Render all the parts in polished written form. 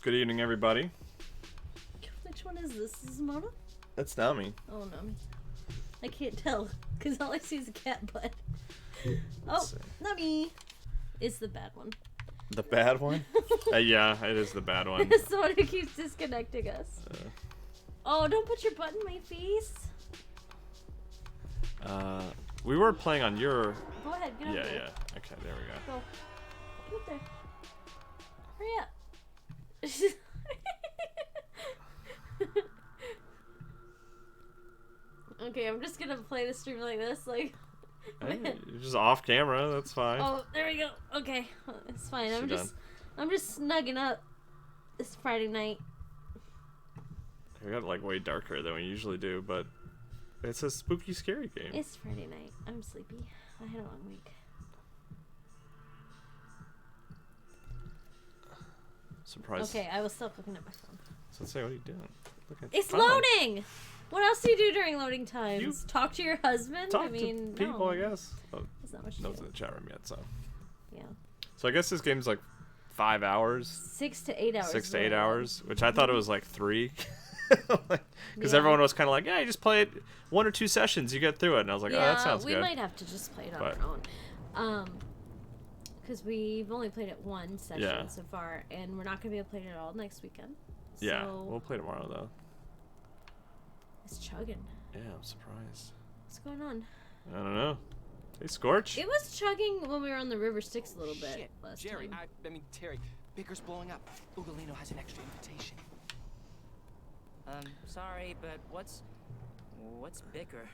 Good evening, everybody. Which one is this? Is this Mona? That's Nami. Oh, Nami. I can't tell, because all I see is a cat butt. Oh, Nami! Is the bad one. The bad one? Yeah, it is the bad one. It's the one who keeps disconnecting us. Oh, don't put your butt in my face. We were playing on your... Go ahead, get up there. Yeah. Okay, there we go. Go. Get up there. Hurry up. Okay, I'm just gonna play the stream like this, like... Hey, you're just off camera, that's fine. Oh, there we go. Okay, it's fine. I'm just snugging up this Friday night. We got like way darker than we usually do, but it's a spooky, scary game. It's Friday night. I'm sleepy. I had a long week. Surprise. Okay, I will stop looking at my phone. So let's say, what are you doing? Look at It's phone. loading! What else do you do during loading times? Talk to your husband? Talk I mean, to people, no. I guess. Oh, That's not much no one's in the chat room yet, so. Yeah. So I guess this game's like 5 hours. 6 to 8 hours. 6 to 8 hours, which I thought it was like 3. Because Yeah. everyone was kind of like, yeah, you just play it 1 or 2 sessions, you get through it. And I was like, oh, that sounds we good. might have to just play it on our own. Because we've only played it one session so far, and we're not going to be able to play it all next weekend. Yeah, So we'll play tomorrow, though. it's chugging. Yeah, I'm surprised. What's going on? I don't know. Hey, Scorch. It was chugging when we were on the River Styx a little bit Shit, last Jerry, time. I mean, Terry, Baker's blowing up. Ugolino has an extra invitation. Sorry, but what's Baker?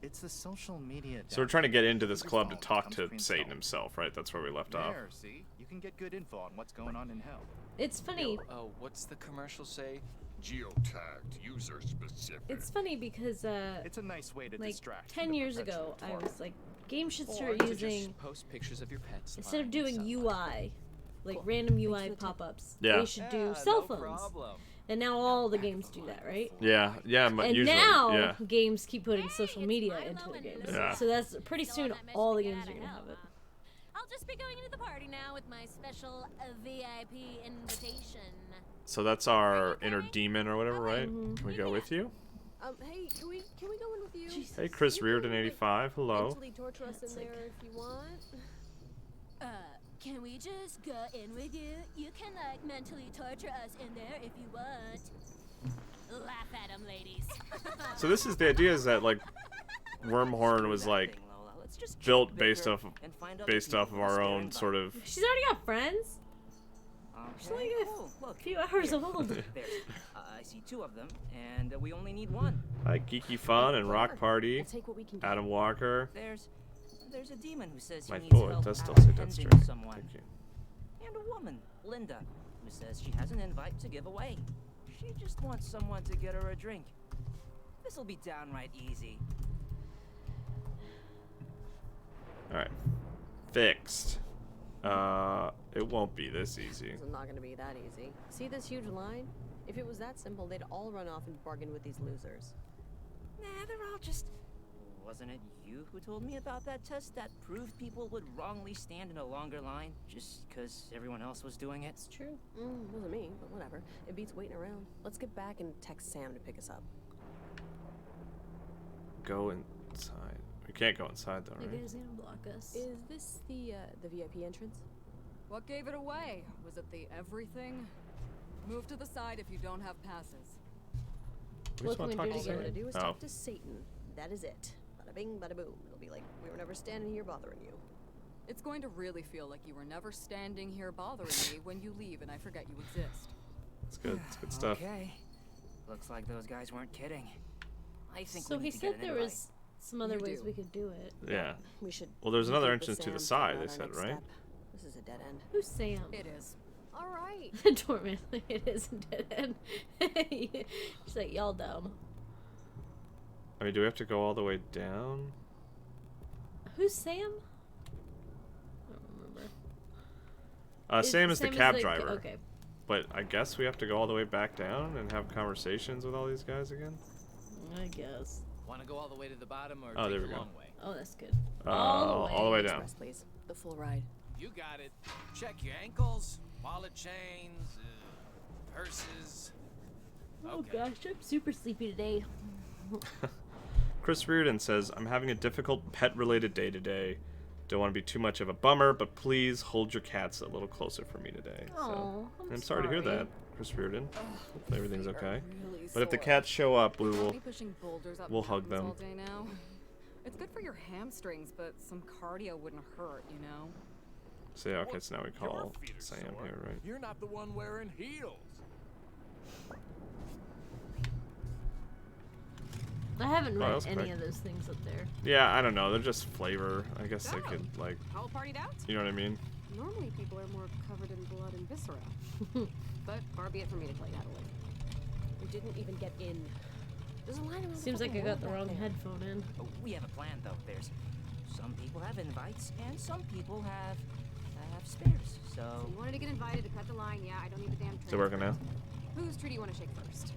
It's the social media. So we're trying to get into this club to talk to Satan himself, right? That's where we left off. There, see? You can get good info on what's going on in hell. It's funny. Oh, what's the commercial say? Geotagged, user specific. It's funny because It's a nice way to like distract. 10 from the years perpetual ago, I torment. was like, games should Or start to using, just post pictures of your pets. instead of lying doing in UI, like Cool. random Thanks UI for the tip. pop-ups, Yeah. they should do Yeah, cell no phones. problem. And now all the games do that, right? Yeah, but And usually, now yeah. games keep putting social media into their games. Yeah. So that's pretty soon all the games are gonna have it. I'll just be going into the party now with my special VIP invitation. So that's our inner demon or whatever, right? Mhm. Can we go with you? Hey, can we go in with you? Jesus. Hey, Chris Reardon 85. Hello. Mentally torture us in there if you want. Can we just go in with you? You can, like, mentally torture us in there if you want. Laugh at them, ladies. So this is the idea is that like Wormhorn was like built based off of our own sort of. She's already got friends. She's like a few hours old. There's, I see 2 of them, and we only need 1. Hi, Geeky Fun and Rock Party. We'll take what we can get. Adam Walker. There's a demon who says he My needs boy, help does still say apprehending Deathstroke. someone. Thank you. And a woman, Linda, who says she has an invite to give away. She just wants someone to get her a drink. This'll be downright easy. Alright. Fixed. It won't be this easy. It's not gonna be that easy. See this huge line? If it was that simple, they'd all run off and bargain with these losers. Nah, they're all just... Wasn't it you who told me about that test that proved people would wrongly stand in a longer line just because everyone else was doing it? It's true. Wasn't me, but whatever. It beats waiting around. Let's get back and text Sam to pick us up. Go inside. We can't go inside though, The right? guy's gonna block us. Is this the VIP entrance? What gave it away? Was it the everything? Move to the side if you don't have passes. We just What want to can we talk do to All you Satan. gotta do is Oh. talk to Satan. That is it. Bada bing, bada boom. It'll be like we were never standing here bothering you. It's going to really feel like you were never standing here bothering me when you leave and I forget you exist. It's good. It's good stuff. Okay. Looks like those guys weren't kidding. I think So we he need to said get an there invite. was some other You ways do. we could do it. Yeah. We should. Well, there's another meet with entrance to the Sam, side, figure they out said, our next right? step. This is a dead end. Who's Sam? It is. All right. Torment. It is a dead end. She's like, y'all dumb. I mean, do we have to go all the way down? Who's Sam? I don't remember. Sam is the cab driver. Okay. But I guess we have to go all the way back down and have conversations with all these guys again? I guess. Want to go all the way to the bottom or Oh, there take we the go. long way? Oh, that's good. All the way down. Express, please. The full ride. You got it. Check your ankles, wallet chains. purses. Oh Okay. gosh, I'm super sleepy today. Chris Reardon says, I'm having a difficult pet-related day today. Don't want to be too much of a bummer, but please hold your cats a little closer for me today. Oh, So, I'm sorry to hear that, Chris Reardon. Hopefully everything's okay. Really But if the sore. cats show up, we I'll will. be pushing boulders up we'll hug mountains them. all day now. It's good for your hamstrings, but some cardio wouldn't hurt, you know. So yeah, okay, so now we call Your feet are Sam sore. here, right? You're not the one wearing heels. I haven't read that's any quick. of those things up there. Yeah, I don't know. They're just flavor. I guess they Oh. could, like, All partied out? you know what I mean? Normally people are more covered in blood and viscera. But far be it for me to tell you how to live. You didn't even get in. There's a line around Seems the like I fucking got the wall wrong back there. headphone in. We have a plan, though. There's some people have invites, and some people have spares. So So you wanted to get invited to cut the line, yeah, I don't need the damn Is it working now? Whose tree do you want to shake first?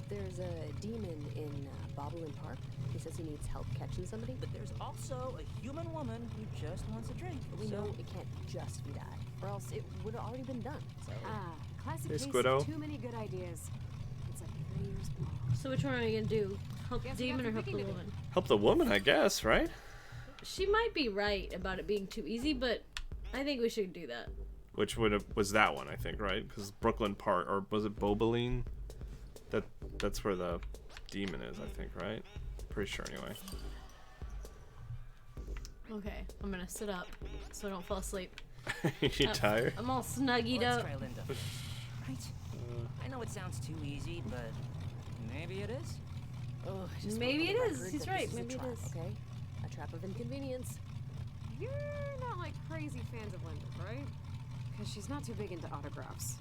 There's a demon in Bobolin Park. He says he needs help catching somebody. But there's also a human woman who just wants a drink. But we so know it can't just be that, or else it would have already been done. So Classic Hey, case Squiddo. of too many good ideas. It's like 3 years ball. So which one are we gonna do? Help the Guess we got demon or some help the picking to do. woman? Help the woman, I guess, right? She might be right about it being too easy, but I think we should do that. Which was that one, I think, right? Because Brooklyn Park, or was it Bobolin? That's where the demon is, I think, right? Pretty sure, anyway. Okay, I'm gonna sit up so I don't fall asleep. You tired? I'm all snuggied let's up. try Linda. Right? I know it sounds too easy, but maybe it is. oh, I just Maybe want it the is. record He's that right. this Maybe a it trap, is. Okay, a trap of inconvenience. You're not like crazy fans of Linda, right? Because she's not too big into autographs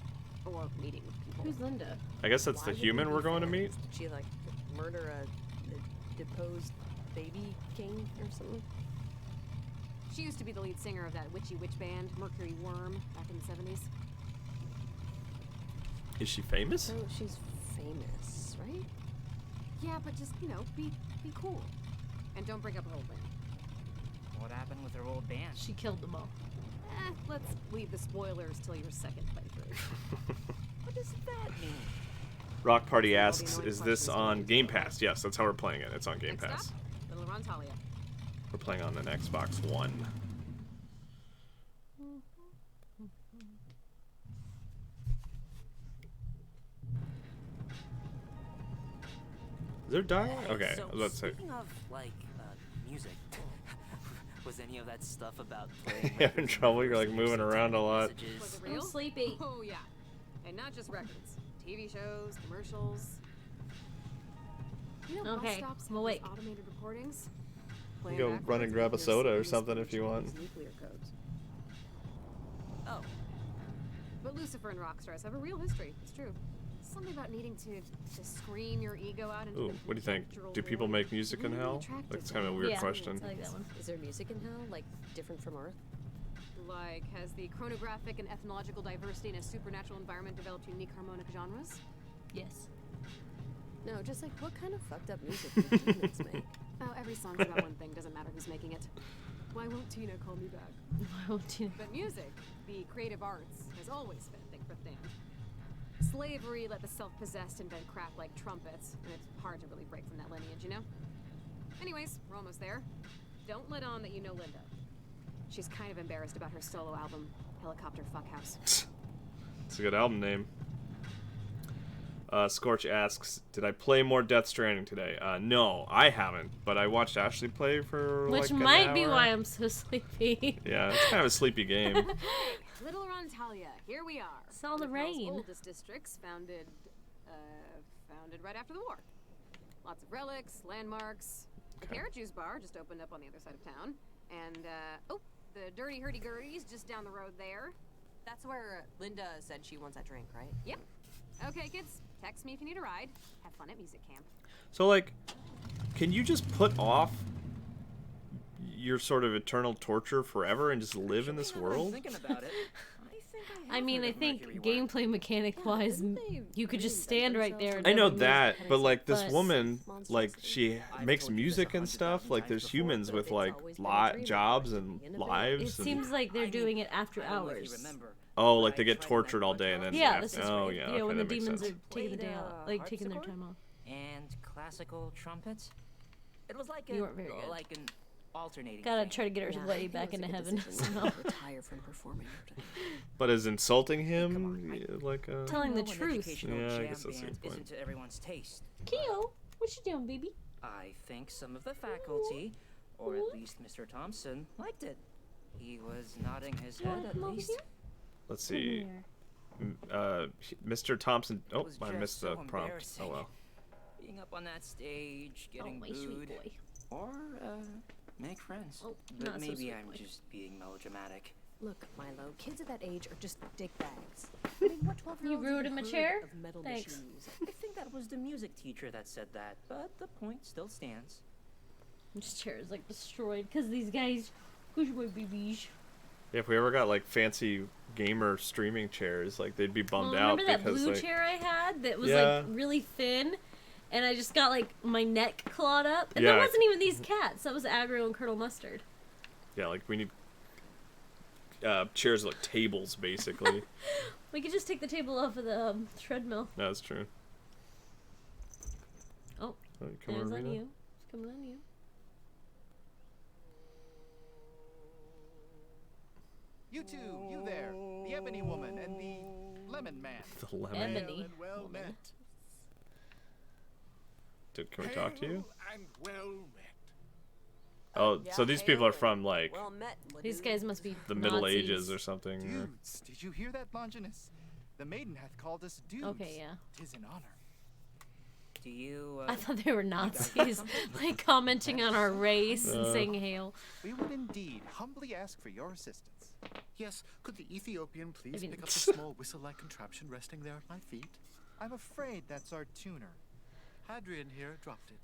or meeting people. Who's Linda? I guess that's Why the would human we we're be going to meet? fans? Did she like murder a deposed baby king or something? She used to be the lead singer of that witchy witch band, Mercury Worm, back in the 70s. Is she famous? So she's famous, right? Yeah, but just, you know, be cool. And don't break up her old band. What happened with her old band? She killed them all. Let's leave the spoilers till your second playthrough. What does that mean? Rock Party All the asks, annoying is this questions on always Game go away. Pass? Yes, that's how we're playing it. It's on Game Next Pass. up, Little Rontalia. We're playing on an Xbox One. Is there dialogue? Okay, So, I was about to say. speaking of, like, music, was any of that stuff about playing You're having records in trouble? You're, reverse like, and moving around a lot. messages? Was it I'm real? sleepy. Oh, yeah. And not just records. TV shows, commercials. You know, Okay, bus stops I'm have awake. these automated recordings. You Playing can go run and backwards grab a when you're soda or singing something if speech you and want. use nuclear codes. Oh, But Lucifer and rock stars have a real history. It's true. Something about needing to scream your ego out into Ooh, the what do you think? natural Do people void. make music in Really hell? attractive That's to kind of a me. weird Yeah, question. I like that one. Is there music in hell, like different from Earth? Like, has the chronographic and ethnological diversity in a supernatural environment developed unique harmonic genres? Yes. No, just like what kind of fucked up music do demons make? Oh, every song's about one thing, doesn't matter who's making it. Why won't Tina call me back? Why won't you? But music, the creative arts, has always been a thing for them. Slavery let the self-possessed invent crap like trumpets, and it's hard to really break from that lineage, you know? Anyways, we're almost there. Don't let on that you know Linda. She's kind of embarrassed about her solo album, Helicopter Fuckhouse. It's a good album name. Scorch asks, did I play more Death Stranding today? No, I haven't, but I watched Ashley play for Which like an might be hour. why I'm so sleepy. Yeah, it's kind of a sleepy game. Hey, Little Rontalia, here we are. Saw the One of Hell's rain. oldest districts, founded right after the war. Lots of relics, landmarks. The Okay. Carrot Juice Bar just opened up on the other side of town, and oh, the Dirty Hurdy Gurdy's just down the road there. That's where Linda said she wants that drink, right? Yep. Okay, kids, text me if you need a ride. Have fun at music camp. So, like, can you just put off your sort of eternal torture forever and just live in this now that I'm world? thinking about it, I mean, I think gameplay mechanic wise, didn't they you could just reinvent stand right there. themselves? And I know never move. that, but like this But- woman, like Monstrosity. she I've makes told you this music and 100,000 stuff. Like times there's before, humans but with it's like always been a dream of jobs ours and to be innovative. lives. It and seems like they're I mean, doing it after I don't know if you hours. remember, Oh, like they get tortured all day and then. Yeah, this is Oh right. yeah. Yeah, Okay, when the that makes demons sense. are taking the day off, like taking their harpsichord? time off. And classical trumpets. It was like You weren't very good. like an alternating. Gotta thing. try to get her Yeah, way I back think into it was a heaven good decision somehow. to retire from performing after that. But is insulting him Come on, like Telling the I know an truth. educational Yeah, I jam guess that's the band point. isn't to everyone's taste. Keo, what you doing, baby? I think some of the faculty, or at least Mr. Thompson, liked it. He was nodding his You wanna head at come over least. here? Let's Come see. here. Mr. Thompson. Oh, was I just missed so the prompt. Oh embarrassing. well. Being up on that stage, getting Oh, my sweet booed, boy. or make friends. Oh, But not so maybe sweet I'm boy. just being melodramatic. Look, Milo, kids at that age are just dickbags. I mean, what 12-year-olds You rode him a heard chair? of metal Thanks. machine music? I think that was the music teacher that said that, but the point still stands. This chair is like destroyed because these guys. Who's my babies? Yeah, if we ever got like fancy gamer streaming chairs, like they'd be bummed out Remember that because blue like, chair I had that was Yeah. like really thin, and I just got like my neck clawed up, and Yeah. that wasn't even these cats. That was Aggro and Colonel Mustard. yeah, like we need chairs like tables basically. We could just take the table off of the treadmill. No, that's true. Oh, Oh, you come there's over on here? you. It's coming on you. You two, you there, the ebony woman and the lemon man. The lemon. Ebony Well and well woman. met. Dude, can we talk to you? Hail and well met. Oh, Yeah, so these people are hail from like Well met. These Ladue. guys must be the Middle Nazis. Ages or something. or- Dudes, did you hear that, Longinus? The maiden hath called us dudes. Okay, yeah. Tis an honor. Do you? I thought they were guys got Nazis, something? like commenting on our race and saying hail. We would indeed humbly ask for your assistance. Yes, could the Ethiopian please mean- pick up the small whistle-like contraption resting there at my feet? I'm afraid that's our tuner. Hadrian here dropped it.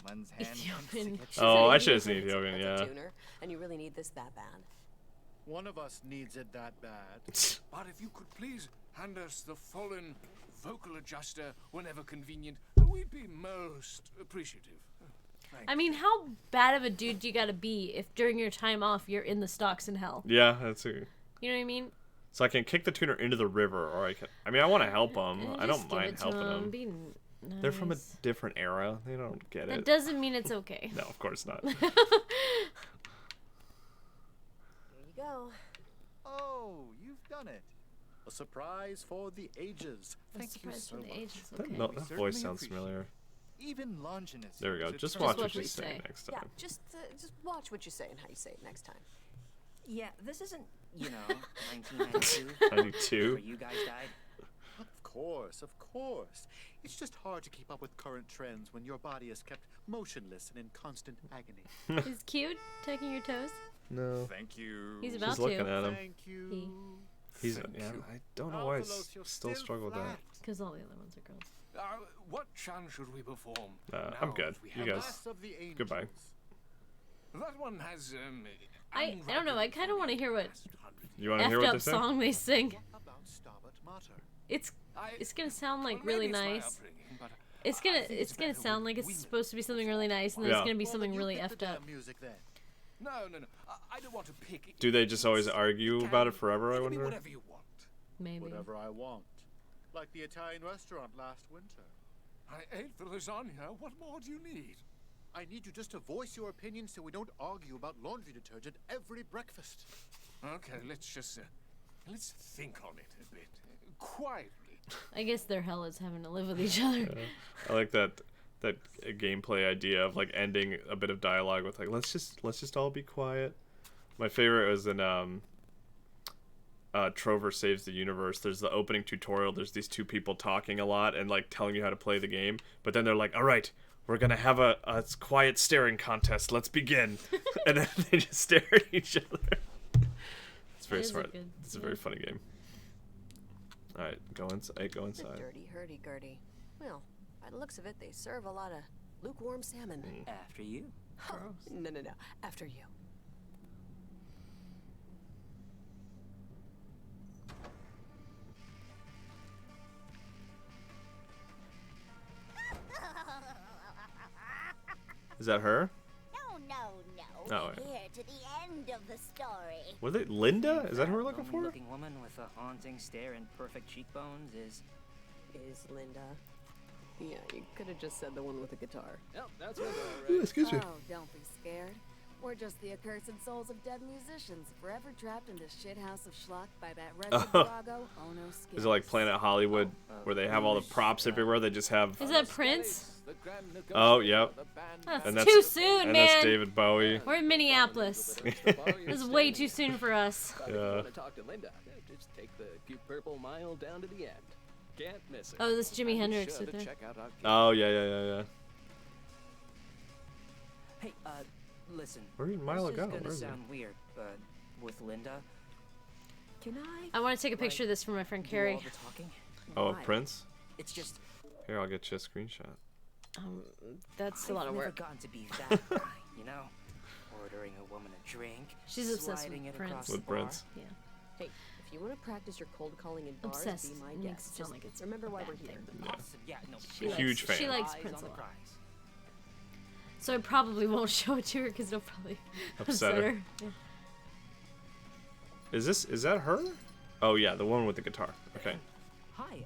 One's hand Ethiopian. thinks Oh, I Is should that have seen Ethiopian? Ethiopian. That's a Yeah. tuner, and you really need this that bad. One of us needs it that bad. But if you could please hand us the fallen vocal adjuster whenever convenient, we'd be most appreciative. Thank I mean, how bad of a dude do you gotta be if during your time off you're in the stocks in hell? Yeah, that's a. You know what I mean? So I can kick the tuner into the river, or I can. I mean, I want to help them. I Just don't give mind it to helping them. Be They're from a nice. different era. They don't get That it. doesn't mean it's okay. No, of course not. Here you go. Oh, you've done it. A surprise for the ages. Thank you Surprised so from the much. ages. That, Okay. no, We that certainly voice sounds appreciate familiar. Even Longinus. There we go. uses it Just from watch what what we you say say. next Yeah, time. just watch what you say and how you say it next time. Yeah, this isn't, 1992. 92. Where you guys died. Of course, of course. It's just hard to keep up with current trends when your body is kept motionless and in constant agony. Is cute taking your toes? No. Thank you. He's about She's looking to. at him. Thank you. He's. Thank Yeah, you. I don't know why I Alphalos, you're still struggle with that. flat. Because all the other ones are girls. What chant should we perform? I'm now good. that we You have guys- Mass of the angels. Goodbye. That one has I don't know. I kind of want to hear what You want to hear effed what up they say? song they sing. What about Stabat Mater? It's gonna sound like Well, really maybe it's my nice. upbringing, but It's I gonna think it's gonna better sound with like it's women. supposed to be something really nice, and then Yeah. it's gonna be Well, something then you really pick the effed up. damn music then. No. I don't want to pick. Do they just always argue about it forever, I It'll be wonder? Whatever you want. Maybe. Whatever I want. Like the Italian restaurant last winter. I ate the lasagna. What more do you need? I need you just to voice your opinion so we don't argue about laundry detergent every breakfast. Okay, let's think on it a bit, quietly. I guess their hell is having to live with each other. I like that gameplay idea of like ending a bit of dialogue with like let's just all be quiet. My favorite was in Trover Saves the Universe. There's the opening tutorial. There's these two people talking a lot and like telling you how to play the game, but then they're like, all right, we're gonna have a quiet staring contest. Let's begin. And then they just stare at each other. It's very It is a smart. good- It's a very funny game. All right, go inside. Go The inside. dirty hurdy-gurdy. Well, by the looks of it, they serve a lot of lukewarm salmon. After you. Oh, no. After you. Is that her? No. Oh, yeah. Here to the end of of the story. Was it Linda? Is that who we're looking for? Looking woman with a haunting stare and perfect cheekbones is Linda. Yeah, you could have just said the one with the guitar. Yep, that's Linda, all right. Excuse me. Oh, don't be scared. We're just the accursed souls of dead musicians, forever trapped in this shithouse of schlock by that Red Drago. Oh no, Is it like Planet Hollywood, where they have all the props everywhere? They just have. Is that Prince? Oh, yep. That's too soon, and man. that's David Bowie. We're in Minneapolis. This is way too soon for us. If you want to talk to Linda, just take the cute purple mile down to the end. Can't miss it. Oh, this Jimi Hendrix right there. Oh, yeah. Hey, listen. Where did Milo go? This is Where gonna is he? sound weird, but with Linda, can I? I want to take a picture of this for my friend do Carrie. all the talking? Oh, Why? Prince? It's just. Here, I'll get you a screenshot. That's a lot of I've work. never gotten to be that guy, you know? Ordering a woman a drink. She's obsessed sliding with it Prince. across With the bar. Prince. Yeah. Hey, if you want to practice your cold calling in bars, Obsessed. be my It makes guest. it sound Just like it's remember a why bad we're here. thing. Awesome. Yeah, no. She likes, Huge fan. She likes Eyes Prince on a the lot. prize. So I probably won't show it to her because it'll probably Upset her. Yeah. Is that her? Oh yeah, the one with the guitar. Okay. Hi,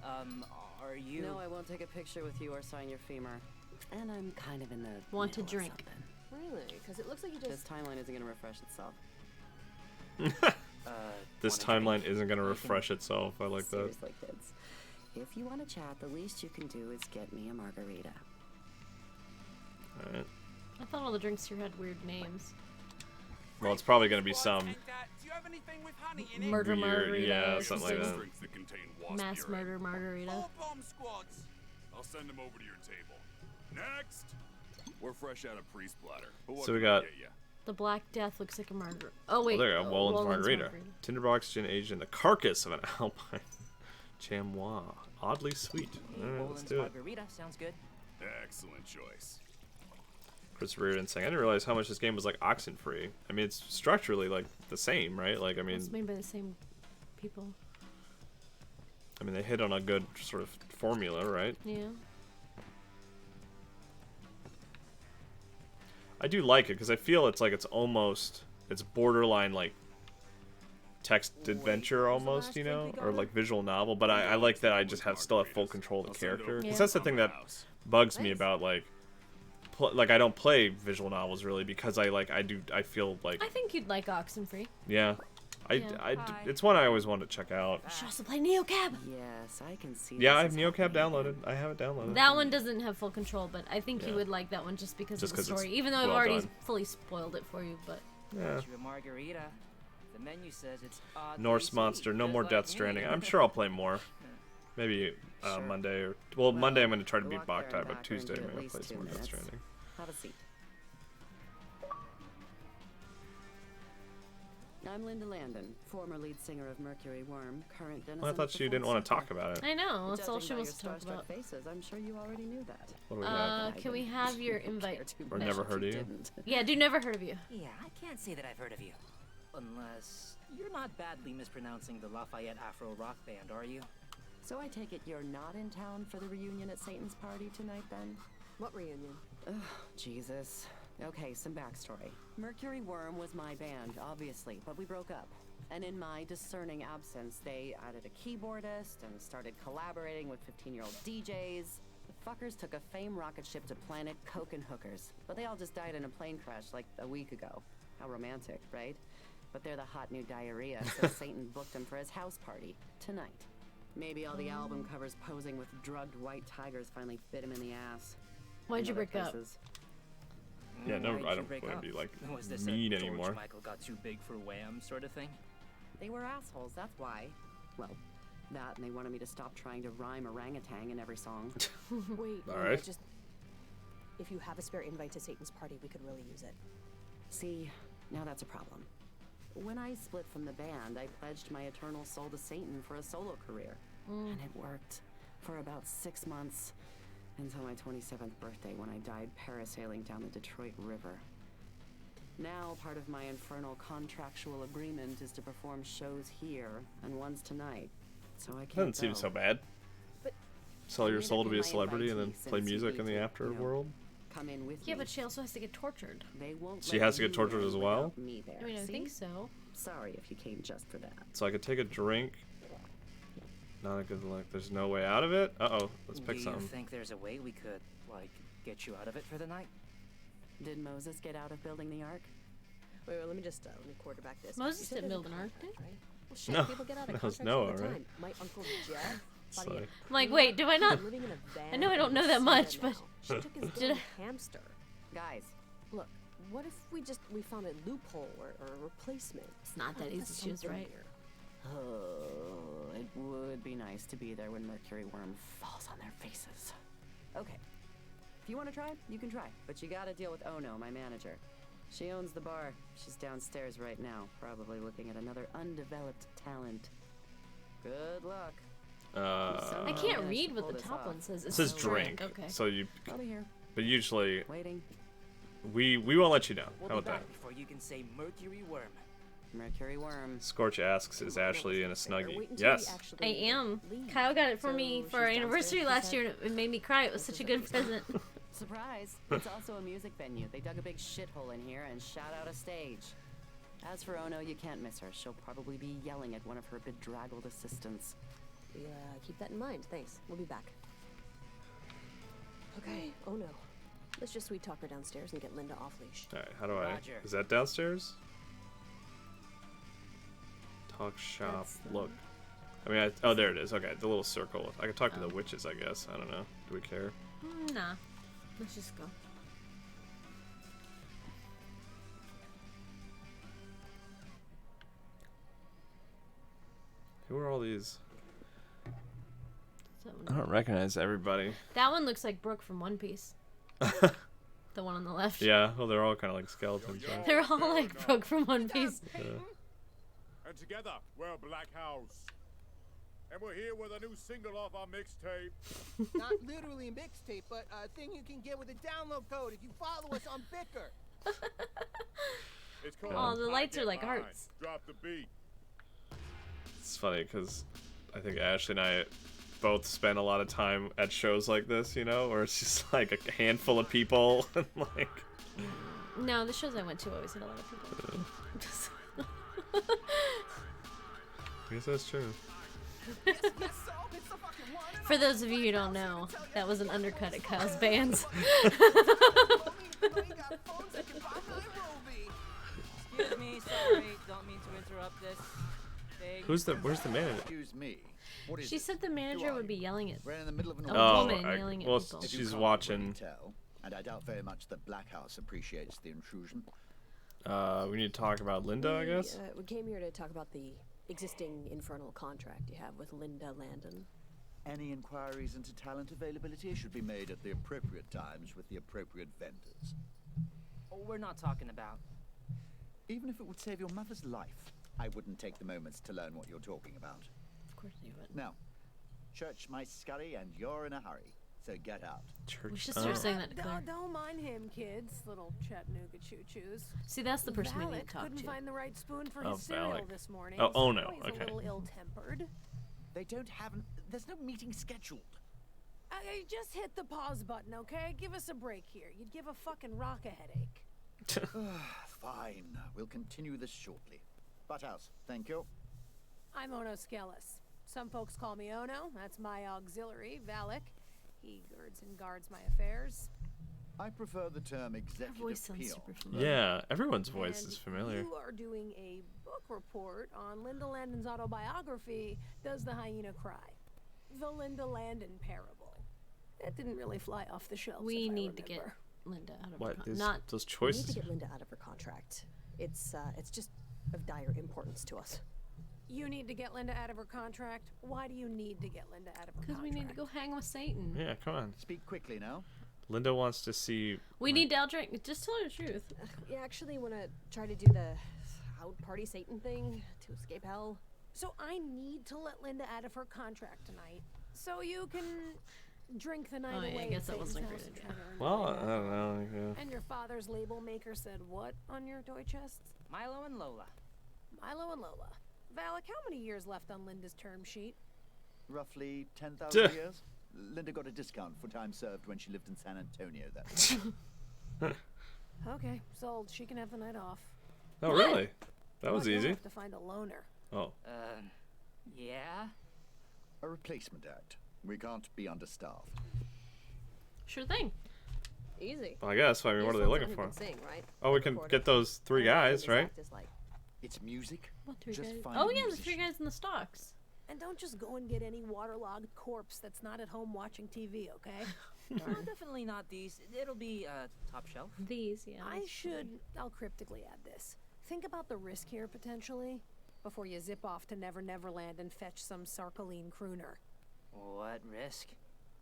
are you? No, I won't take a picture with you or sign your femur. And I'm kind of in the Want to middle of drink. something. Really? Because it looks like you just... This timeline isn't going to refresh itself. This timeline isn't gonna refresh itself. I like that. Seriously, kids. If you want to chat, the least you can do is get me a margarita. Alright. I thought all the drinks here had weird names. Well, it's probably gonna be some Do you have anything with honey in it? Murder weird, margarita. yeah, or something like that. Drinks that contain wasp Mass urine. murder margarita. All bomb squads. I'll send them over to your table. Next! We're fresh out of pre-splatter. but what So we can I got- get ya? The Black Death looks like a margarita. Oh wait. Oh, there you go. Wolin's Wolin's margarita. Tinderbox oxygen aged in the carcass of an alpine chamois. Oddly sweet. Alright, let's Wolin's do it. margarita sounds good. Excellent choice. Chris Reardon saying, I didn't realize how much this game was like oxen free. I mean, it's structurally like the same, right? Like, I mean, It's made by the same people. they hit on a good sort of formula, right? Yeah. I do like it because I feel it's like it's borderline like text adventure almost, you know, or like visual novel. But I like that I just still have full control of the character. Because that's the thing that bugs me about like I don't play visual novels really because I feel like I think you'd like Oxenfree. yeah. It's one I always wanted to check out. You should also play NeoCab. Yes, I can see. Yeah, I have NeoCab downloaded. I have it downloaded. That one doesn't have full control, but I think you Yeah. would like that one just because Just of the 'cause it's story. Even though I've well already done. fully spoiled it for you, but Yeah. Get you a margarita. The menu says it's oddly Norse sweet, Monster, no just more like Death me. Stranding. I'm sure I'll play more. Maybe Sure. Monday or Monday I'm going to try to beat walk there and Boktai, but back are Tuesday into I'm at going to play least some 2 more Death minutes. Stranding. Have a seat. I'm Linda Landon, former lead singer of Mercury Worm, current denizen Well, I of thought the she didn't Fourth want to Circle. talk about it. I know that's all Judging she by wants to your talk starstruck about. faces, I'm sure you already knew that. What do we got? Can we have your invite? Or never heard of you? Yeah, dude, never heard of you. Yeah, I can't say that I've heard of you. Unless you're not badly mispronouncing the Lafayette Afro rock band, are you? So I take it you're not in town for the reunion at Satan's party tonight, then? What reunion? Ugh, Jesus. Okay, some backstory. Mercury Worm was my band, obviously, but we broke up. And in my discerning absence, they added a keyboardist and started collaborating with 15-year-old DJs. The fuckers took a fame rocket ship to planet Coke and hookers, but they all just died in a plane crash like a week ago. How romantic, right? But they're the hot new diarrhea, so Satan booked them for his house party tonight. Maybe all the album covers posing with drugged white tigers finally bit him in the ass. Why'd And you other break up? places. Yeah, no, Why'd I you don't break want up? to be like Was this mean a George anymore. Michael got too big for Wham sort of thing? They were assholes, that's why. Well, that and they wanted me to stop trying to rhyme orangutan in every song. Wait, All right. just if you have a spare invite to Satan's party, we could really use it. See, now that's a problem. When I split from the band, I pledged my eternal soul to Satan for a solo career. And it worked for about 6 months, until my 27th birthday when I died parasailing down the Detroit River. Now, part of my infernal contractual agreement is to perform shows here and ones tonight. So I can't Doesn't seem go. so bad. But Sell your Neither soul to can be a my celebrity and then invitees play since you music in the need to, after you know, world. come in with me. Yeah, but she also has to get tortured. They won't. She let has to you get tortured in as well? without Me there. I mean, I See? think so. Sorry if you came just for that. So I could take a drink. Not a good look. There's no way out of it? Uh-oh. Let's pick Do something. you think there's a way we could, like, get you out of it for the night? Did Moses get out of building the ark? Wait, let me just let me quarterback this. Moses You said didn't there's build a an ark, contract, did? right? Well, shit, No, people get out of that was contracts all Noah, the right? time. My uncle Jeff. It's buddy, like- I'm like, wait, do I not? living in a van I know I don't know that with much, Santa but now. She took his did damn I? hamster. Guys, Look, what if we found a loophole or a replacement? It's not that easy. She was Something right. here. oh, it would be nice to be there when Mercury Worm falls on their faces. Okay. If you want to try, you can try. But you gotta deal with Ono, my manager. She owns the bar. She's downstairs right now, probably looking at another undeveloped talent. Good luck. I can't read what the top one says. It says drink. Okay. So you. I'll be here. But usually, Waiting. we won't let you know. We'll How be about that? back before you can say Mercury Worm. Mercury Worm. Scorch asks, is Ashley in a snuggie? Wait until we Yes. actually I am. leave. Kyle got it for So me she's for our downstairs, anniversary she last said? year, and it made me cry. It was such a good present. Surprise! It's also a music venue. They dug a big shithole in here and shot out a stage. As for Ono, you can't miss her. She'll probably be yelling at one of her bedraggled assistants. Yeah, keep that in mind. Thanks. We'll be back. Okay. Oh no. Let's just sweet talk her downstairs and get Linda off leash. Alright, how do I. Roger. Is that downstairs? Talk shop. Look. I mean, oh, there it is. Okay, the little circle. I could talk to the witches, I guess. I don't know. Do we care? Nah. Let's just go. Who are all these? So I don't recognize everybody. that one looks like Brooke from One Piece. The one on the left. Yeah, well, they're all kind of like skeletons, right? They're all like Brooke from One Piece. Yeah. And together, we're Black House. And we're here with a new single off our mixtape. Not literally a mixtape, but a thing you can get with a download code if you follow us on Bicker. It's called Oh, the I lights Get are like Mine. hearts. Drop the beat. It's funny because I think Ashley and I both spend a lot of time at shows like this, you know, where it's just like a handful of people and like. No, the shows I went to always had a lot of people. I guess that's true. For those of you who don't know, that was an undercut at Kyle's bands. Excuse me, sorry, don't mean to interrupt this. Where's the manager? Excuse me. What is She it? said the manager would be yelling at We're in the middle of an a woman yelling at well, people. If you she's can't watching. really tell, and I doubt very much that Black House appreciates the intrusion. We need to talk about Linda, I guess. We came here to talk about the existing infernal contract you have with Linda Landon. Any inquiries into talent availability should be made at the appropriate times with the appropriate vendors. Oh, we're not talking about. Even if it would save your mother's life, I wouldn't take the moments to learn what you're talking about. Of course you would. Now, church my scurry and you're in a hurry, so get out. Church. We should start saying that to Claire. Don't mind him, kids. Little Chattanooga choo-choos. See, that's the person we need Valak to talk couldn't to. find the right spoon for Oh, his cereal Valak. this morning. Oh, so no, he's okay. a little ill-tempered. They don't have there's no meeting scheduled. I just hit the pause button, okay? Give us a break here. You'd give a fucking rock a headache. Fine, we'll continue this shortly. Butthouse, thank you. I'm Ono Skelis. Some folks call me Ono. That's my auxiliary, Valak. He girds and guards my affairs. I prefer the term executive voice sounds peon. super familiar. Yeah, everyone's voice And is familiar. You are doing a book report on Linda Landon's autobiography, Does the Hyena Cry? The Linda Landon Parable. That didn't really fly off the shelves. We if I need to get remember. Linda out of What? her These, not those We need choices. to get Linda out of her contract. It's just of dire importance to us. You need to get Linda out of her contract. Why do you need to get Linda out of her because contract? we need to go hang with Satan. Yeah, come on. Speak quickly now. Linda wants to see. We need to outdrink. Just tell her the truth. You actually want to try to do the out party Satan thing to escape hell? So I need to let Linda out of her contract tonight, so you can drink the night Oh, yeah, I away. guess at that wasn't a Satan's great house idea. and Well, I Trinidad. don't know. Yeah. And your father's label maker said what on your toy chests? Milo and Lola. Milo and Lola. Valak, how many years left on Linda's term sheet? Roughly 10,000 years. Linda got a discount for time served when she lived in San Antonio. That. Okay, sold. She can have the night off. Oh, really? That was But you'll easy. have to find a loaner. Oh. Yeah? A replacement act. We can't be understaffed. Sure thing. Easy. Well, I guess. I mean, what are they looking for? Oh, we can get those 3 guys, right? It's music. What 3 Just guys? find Oh a yeah, the musician. 3 guys in the stocks. And don't just go and get any waterlogged corpse that's not at home watching TV, okay? No, definitely not these. It'll be top shelf. These, yeah. I'll cryptically add this. Think about the risk here, potentially, before you zip off to Never Neverland and fetch some Sarkoline crooner. What risk?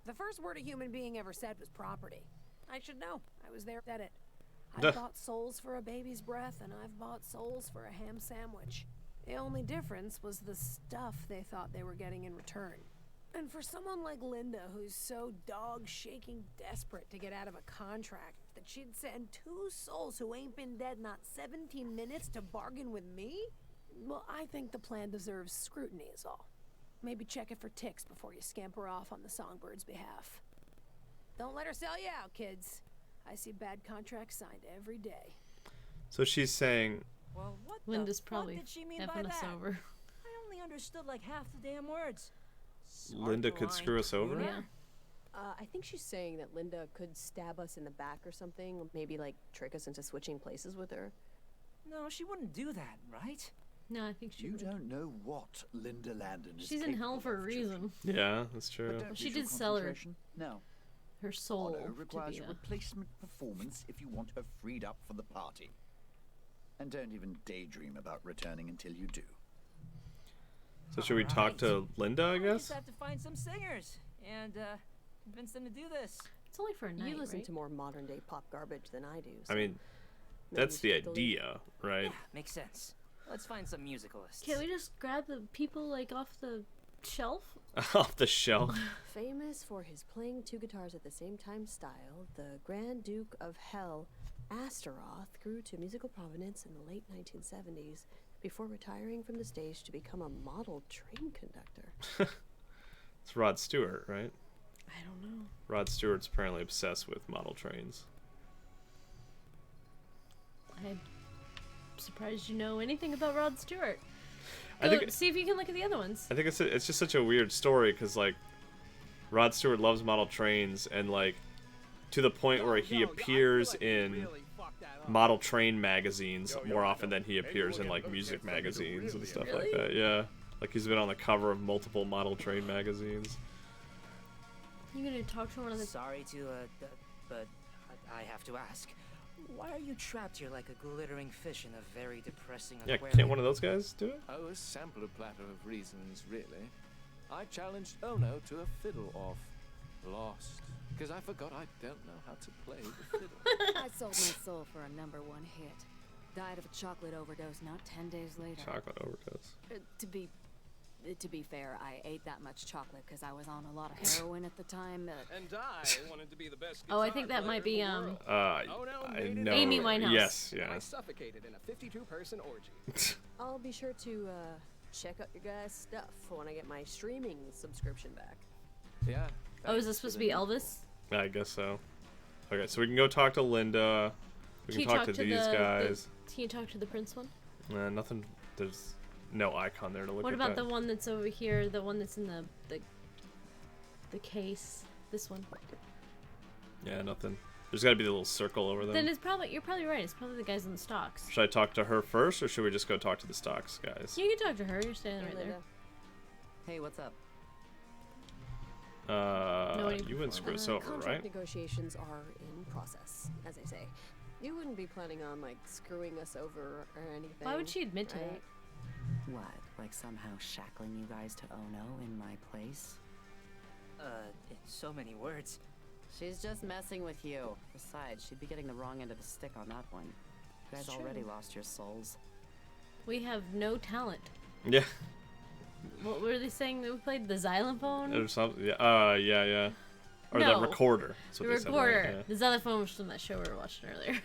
The first word a human being ever said was property. I should know. I was there at it. Duh. I've bought souls for a baby's breath, and I've bought souls for a ham sandwich. The only difference was the stuff they thought they were getting in return. And for someone like Linda, who's so dog-shaking desperate to get out of a contract, that she'd send 2 souls who ain't been dead not 17 minutes to bargain with me? Well, I think the plan deserves scrutiny is all. Maybe check it for ticks before you scamper off on the Songbird's behalf. Don't let her sell you out, kids. I see bad contracts signed every day. So she's saying... Well, what Linda's the probably fuck did she mean by effing us that? over. I only understood like half the damn words. Linda could screw us over? Yeah. I think she's saying that Linda could stab us in the back or something. Maybe, like, trick us into switching places with her. No, she wouldn't do that, right? No, I think she You would. don't know what Linda Landon is She's in hell for a reason. Yeah, that's true. But don't She lose did your sell her, concentration. No. her soul Honor to requires be a replacement performance if you want her freed up for the party. And don't even daydream about returning until you do. So should we talk to Linda, I We guess? just have to find some singers and convince them to do this. It's only for a night, You listen right? to more modern day pop garbage than I do. So I mean, maybe that's the we should delete- idea, right? Yeah, makes sense. Let's find some musicalists. Can't we just grab the people like off the shelf? Off the shelf. Famous for his playing 2 guitars at the same time style, the Grand Duke of Hell, Astaroth, grew to musical prominence in the late 1970s before retiring from the stage to become a model train conductor. It's Rod Stewart, right? I don't know. Rod Stewart's apparently obsessed with model trains. I'm surprised you know anything about Rod Stewart. I Go think- see if you can look at the other ones. I think it's just such a weird story because like Rod Stewart loves model trains and like to the point where he appears in model train magazines more often than he appears in like music magazines and stuff like that. Yeah, like he's been on the cover of multiple model train magazines. You gonna talk to one of the? Sorry to, but I have to ask. Why are you trapped here like a glittering fish in a very depressing Yeah, aquarium? can't one of those guys do it? Oh, a sampler platter of reasons, really. I challenged Ono to a fiddle off. Lost. Because I forgot I don't know how to play the fiddle. I sold my soul for a #1 hit. Died of a chocolate overdose not 10 days later. Chocolate overdose. To be fair, I ate that much chocolate because I was on a lot of heroin at the time. And I wanted to be the best. Oh, I think that might be Oh, no, I know. Amy Winehouse. Yes, I yes. suffocated in a 52-person orgy. I'll be sure to check out your guys' stuff when I get my streaming subscription back. Yeah. Oh, is this supposed to be Elvis? I guess so. Okay, so we can go talk to Linda. We can talk to these guys. Can you talk to the Prince one? Nothing. There's no icon there to look What at. about that. the one that's over here? The one that's in the case. This one. Yeah, nothing. There's got to be the little circle over there. Then it's probably you're probably right. It's probably the guys in the stocks. Should I talk to her first, or should we just go talk to the stocks guys? You can talk to her. You're standing right there. Hey, what's up? You wouldn't screw us over, Contract right? negotiations are in process, as they say. You wouldn't be planning on, like, screwing us over or anything. Why would she admit to right? What? Like somehow shackling you guys to Ono in my place? In so many words. She's just messing with you. Besides, she'd be getting the wrong end of the stick on that one. You guys It's already true. lost your souls. We have no talent. Yeah. What were they saying that we played the xylophone? Or something. Yeah. Yeah. Or No. the recorder. That's The what they said, recorder. right? Yeah. The xylophone was from that show we were watching earlier.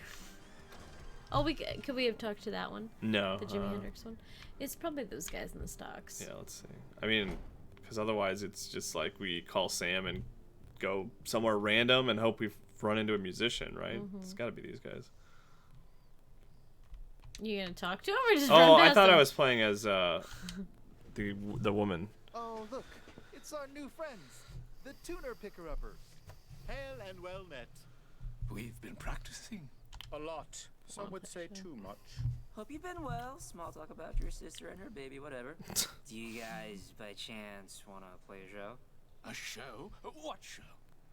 Oh, could we have talked to that one? No, The Jimi Hendrix one. It's probably those guys in the stocks. Yeah, let's see. I mean, because otherwise it's just like we call Sam and go somewhere random and hope we run into a musician, right? It's got to be these guys. You gonna talk to him or just run past I thought him? I was playing as the woman. Oh, look, it's our new friends, the tuner picker-uppers. Hail and well met. We've been practicing. A lot. Some would say too much. Hope you've been well. Small talk about your sister and her baby, whatever. Do you guys, by chance, want to play a show? A show? What show?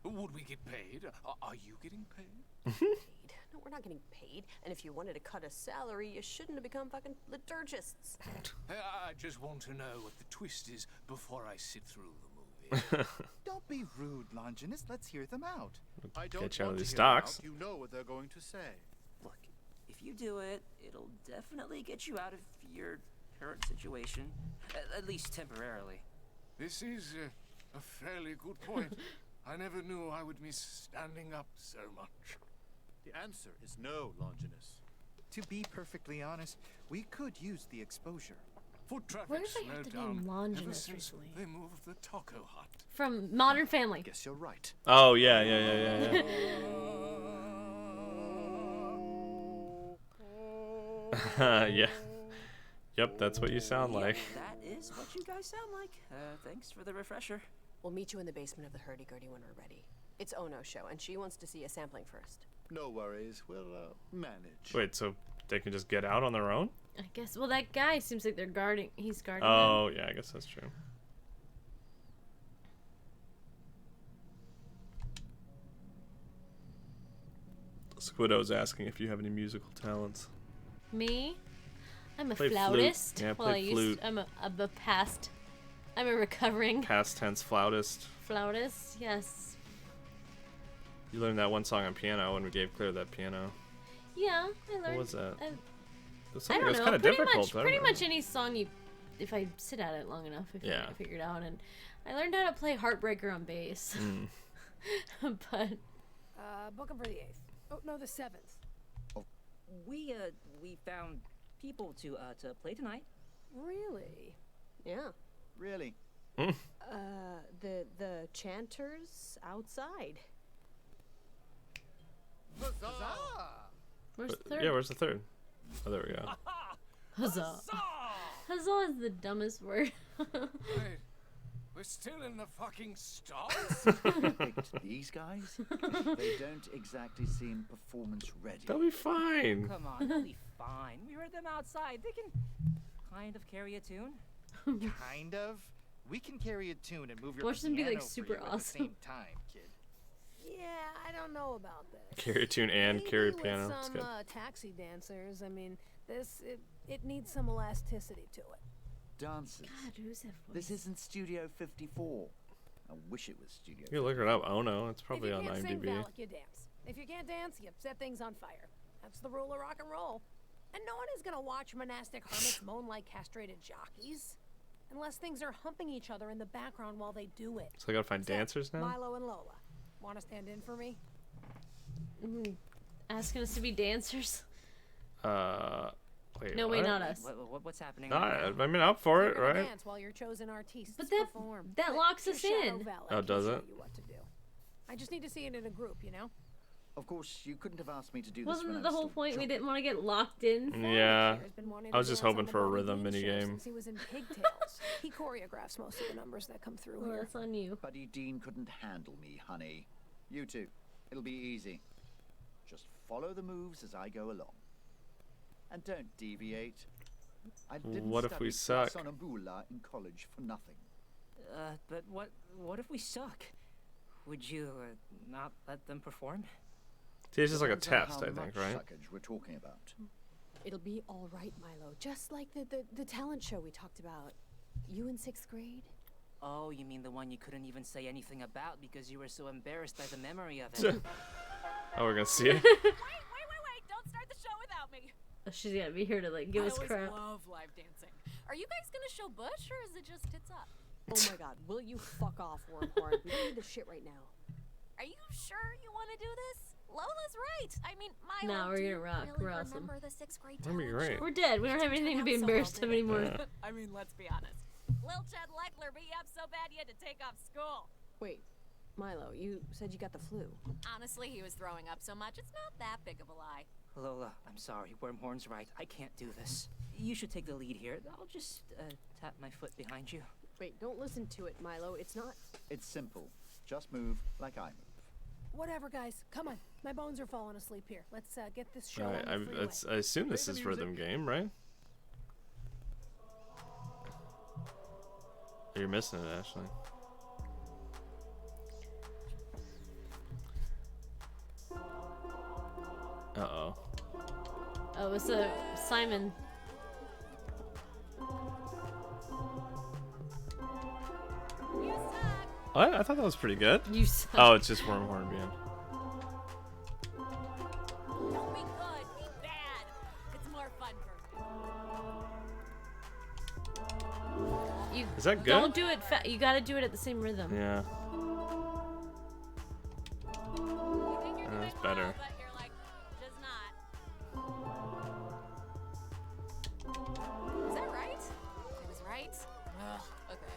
Would we get paid? Are you getting paid? No, we're not getting paid. And if you wanted to cut a salary, you shouldn't have become fucking liturgists. I just want to know what the twist is before I sit through the movie. Don't be rude, Longinus. Let's hear them out. I don't Get you out want of to these hear them stocks. out. You know what they're going to say. Look, if you do it, it'll definitely get you out of your current situation. At least temporarily. This is a fairly good point. I never knew I would miss standing up so much. The answer is no, Longinus. To be perfectly honest, we could use the exposure. Foot traffic Where did they have slowed the name down Longinus ever since recently? they moved the taco hut. From Modern Family. Guess you're right. Oh yeah. Yeah. Yep, that's what you sound like. That is what you guys sound like. Thanks for the refresher. We'll meet you in the basement of the hurdy-gurdy when we're ready. It's Ono's show, and she wants to see a sampling first. No worries. We'll manage. Wait, so they can just get out on their own? I guess. Well, that guy seems like he's guarding Oh, them. yeah, I guess that's true. Squiddo's asking if you have any musical talents. Me? I'm a Play flute. flautist. Yeah, well, play flute. I'm a past. I'm a recovering Past tense flautist. flautist. Yes. You learned that one song on piano when we gave Claire that piano. Yeah, I learned. What was that? I Something don't was know. kind of Pretty difficult. much, pretty much any song you, if I sit at it long enough, I figure it out. And I learned how to play Heartbreaker on bass. But book 'em for the 8th. Oh no, the 7th. We found people to play tonight. Really? Yeah. Really? The chanters outside. Huzzah! Where's the third? Yeah, where's the third? Oh, there we go. Huzzah! Huzzah is the dumbest word. Wait, we're still in the fucking stars? Picked these guys? They don't exactly seem performance ready. They'll be fine. Come on, they'll be fine. We heard them outside. They can kind of carry a tune. Kind of. We can carry a tune and move your Watch them be, like, piano for super you at the awesome. same time, kid. Yeah, I don't know about this. Carry a tune and carry a Maybe piano. with That's some good. taxi dancers. I mean, it needs some elasticity to it. Dancers. God, who's that voice? This isn't Studio 54. I wish it was Studio You can look it up. Oh no, it's probably if on you can't sing, IMDb. Valak, you dance. If you can't dance, you set things on fire. That's the rule of rock and roll. And no one is gonna watch monastic hermits moan like castrated jockeys. Unless things are humping each other in the background while they do it. So I gotta find dancers now? Milo and Lola. Want to stand in for me? Asking us to be dancers? Wait. No, what? wait, not us. What's happening? No, right now? I mean, up for You're it, gonna right? dance while your chosen artists But that perform. that But locks your us shadow in. Valak Oh, can does show it? you what to do. I just need to see it in a group, you know? Of course, you couldn't have asked me to do this Wasn't when it I the was whole still point? We jobbing. didn't want to get locked in. Yeah. He's been wanting I was to just dance hoping on the for a Bobby rhythm Dean show minigame. Since he was in Pigtails. He choreographs most of the numbers that come through Well, here. that's on you. Buddy Dean couldn't handle me, honey. You two. It'll be easy. Just follow the moves as I go along. And don't deviate. I didn't What if we study suck? Sonambula in college for nothing. But what if we suck? Would you not let them perform? See, it's just like a Depends on test, how I think, much right? suckage we're talking about. It'll be all right, Milo. Just like the talent show we talked about. You in 6th grade? Oh, you mean the one you couldn't even say anything about because you were so embarrassed by the memory of it? Oh, we're gonna see it? Wait! Don't start the show without me. Oh, she's gotta be here to like give I us always crap. love live dancing. Are you guys gonna show Bush or is it just tits up? Oh my god, will you fuck off, Wormhorn? We need this shit right now. Are you sure you want to do this? Lola's right. I mean, Milo, Nah, we're do gonna you rock. really We're awesome. remember the 6th grade That'd be talent great. show? We're dead. We don't have anything to be embarrassed of anymore. Yeah. I mean, let's be honest. Lil Chad Leckler beat you up so bad you had to take off school. Wait, Milo, you said you got the flu. Honestly, he was throwing up so much, it's not that big of a lie. Lola, I'm sorry. Wormhorn's right. I can't do this. You should take the lead here. I'll just tap my foot behind you. Wait, don't listen to it, Milo. It's not... It's simple. Just move like I move. Whatever, guys. Come on. My bones are falling asleep here. Let's get this show Right, on the freeway. I assume this is rhythm game, right? Oh, you're missing it, Ashley. Uh-oh. Oh, it's Simon. What? I thought that was pretty good. You suck. Oh, it's just Wormhorn being. Don't be good, be bad. It's more fun for me. Is that good? Don't do it. You gotta do it at the same rhythm. Yeah. That's better. Is that right? It was right? Ugh, okay.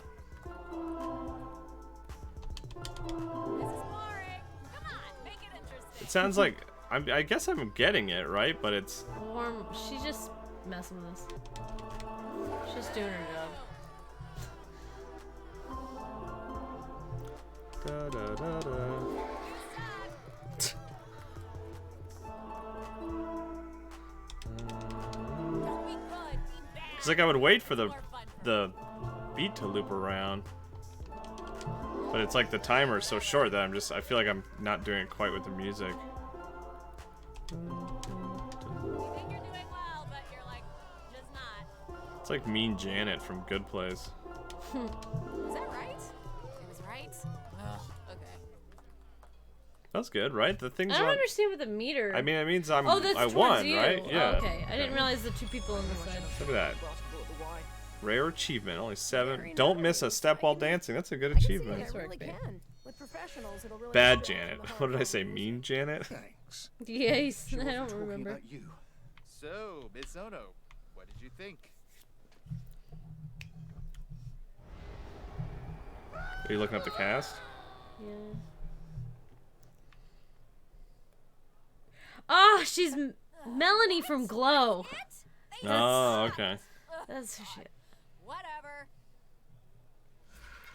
This is boring. Come on, make it interesting. It sounds like I guess I'm getting it right, but it's Warm. She's just messing with us. She's doing her job. da da da da. It's like I would wait for the beat to loop around, but it's like the timer is so short that I feel like I'm not doing it quite with the music. It's like Mean Janet from Good Place. Is that right? It was right? Ugh, okay. That's good, right? The thing's I don't on. understand what the meter. I mean, it means Oh, that's I towards won, you. right? Yeah. Oh, okay, I didn't realize the two people on the side. Look at that. Rare achievement, only 7. Don't miss a step while dancing. That's a good achievement. I really can. With professionals, it'll really Bad help Janet. in the What did I say? Mean Janet? Thanks. Yes, She I wasn't don't talking remember. about you. So, Miss Ono, what did you think? Are you looking up the cast? Yeah. Oh, she's Melanie from Glow. Oh, okay. That's shit. Whatever.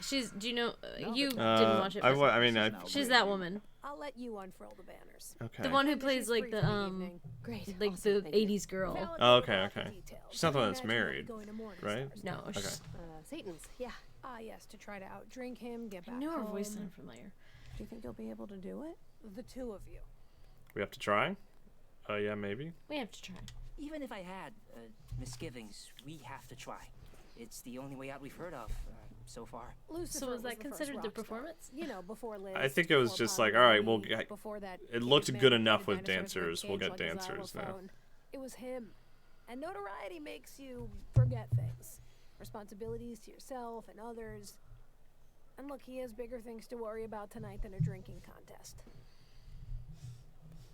She's. Do you know? You didn't watch it. I mean, she's that woman. I'll let you unfurl the banners. Okay. The one who plays like the Great. like the '80s girl. Oh, okay, okay. She's not the one that's married, right? No. Okay. Satan's. Yeah. Ah, yes, to try to outdrink him, get back I knew her home. voice sounded familiar. Do you think you'll be able to do it? The two of you. We have to try? Yeah, maybe. We have to try. Even if I had misgivings, we have to try. It's the only way out we've heard of so far. Lucifer So was that the considered first the rock star. performance? You know, before Liz. I think it was before just Bobby like, all right, Lee, before that it looked caveman good who enough played with dinosaurs dancers. We'll cage get like a dancers now. xylophone. It was him. And notoriety makes you forget things. Responsibilities to yourself and others. And look, he has bigger things to worry about tonight than a drinking contest.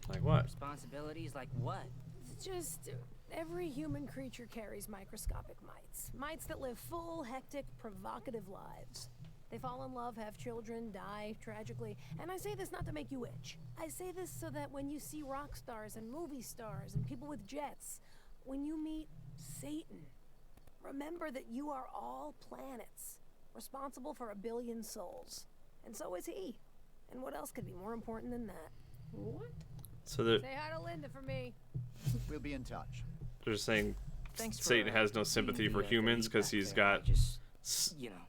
Like what? Responsibilities like what? It's just every human creature carries microscopic mites. Mites that live full, hectic, provocative lives. They fall in love, have children, die tragically. And I say this not to make you itch. I say this so that when you see rock stars and movie stars and people with jets, when you meet Satan, remember that you are all planets, responsible for 1 billion souls. And so is he. And what else could be more important than that? What? So they're Say hi to Linda for me. We'll be in touch. saying Thanks for, Satan has no sympathy for humans because he's got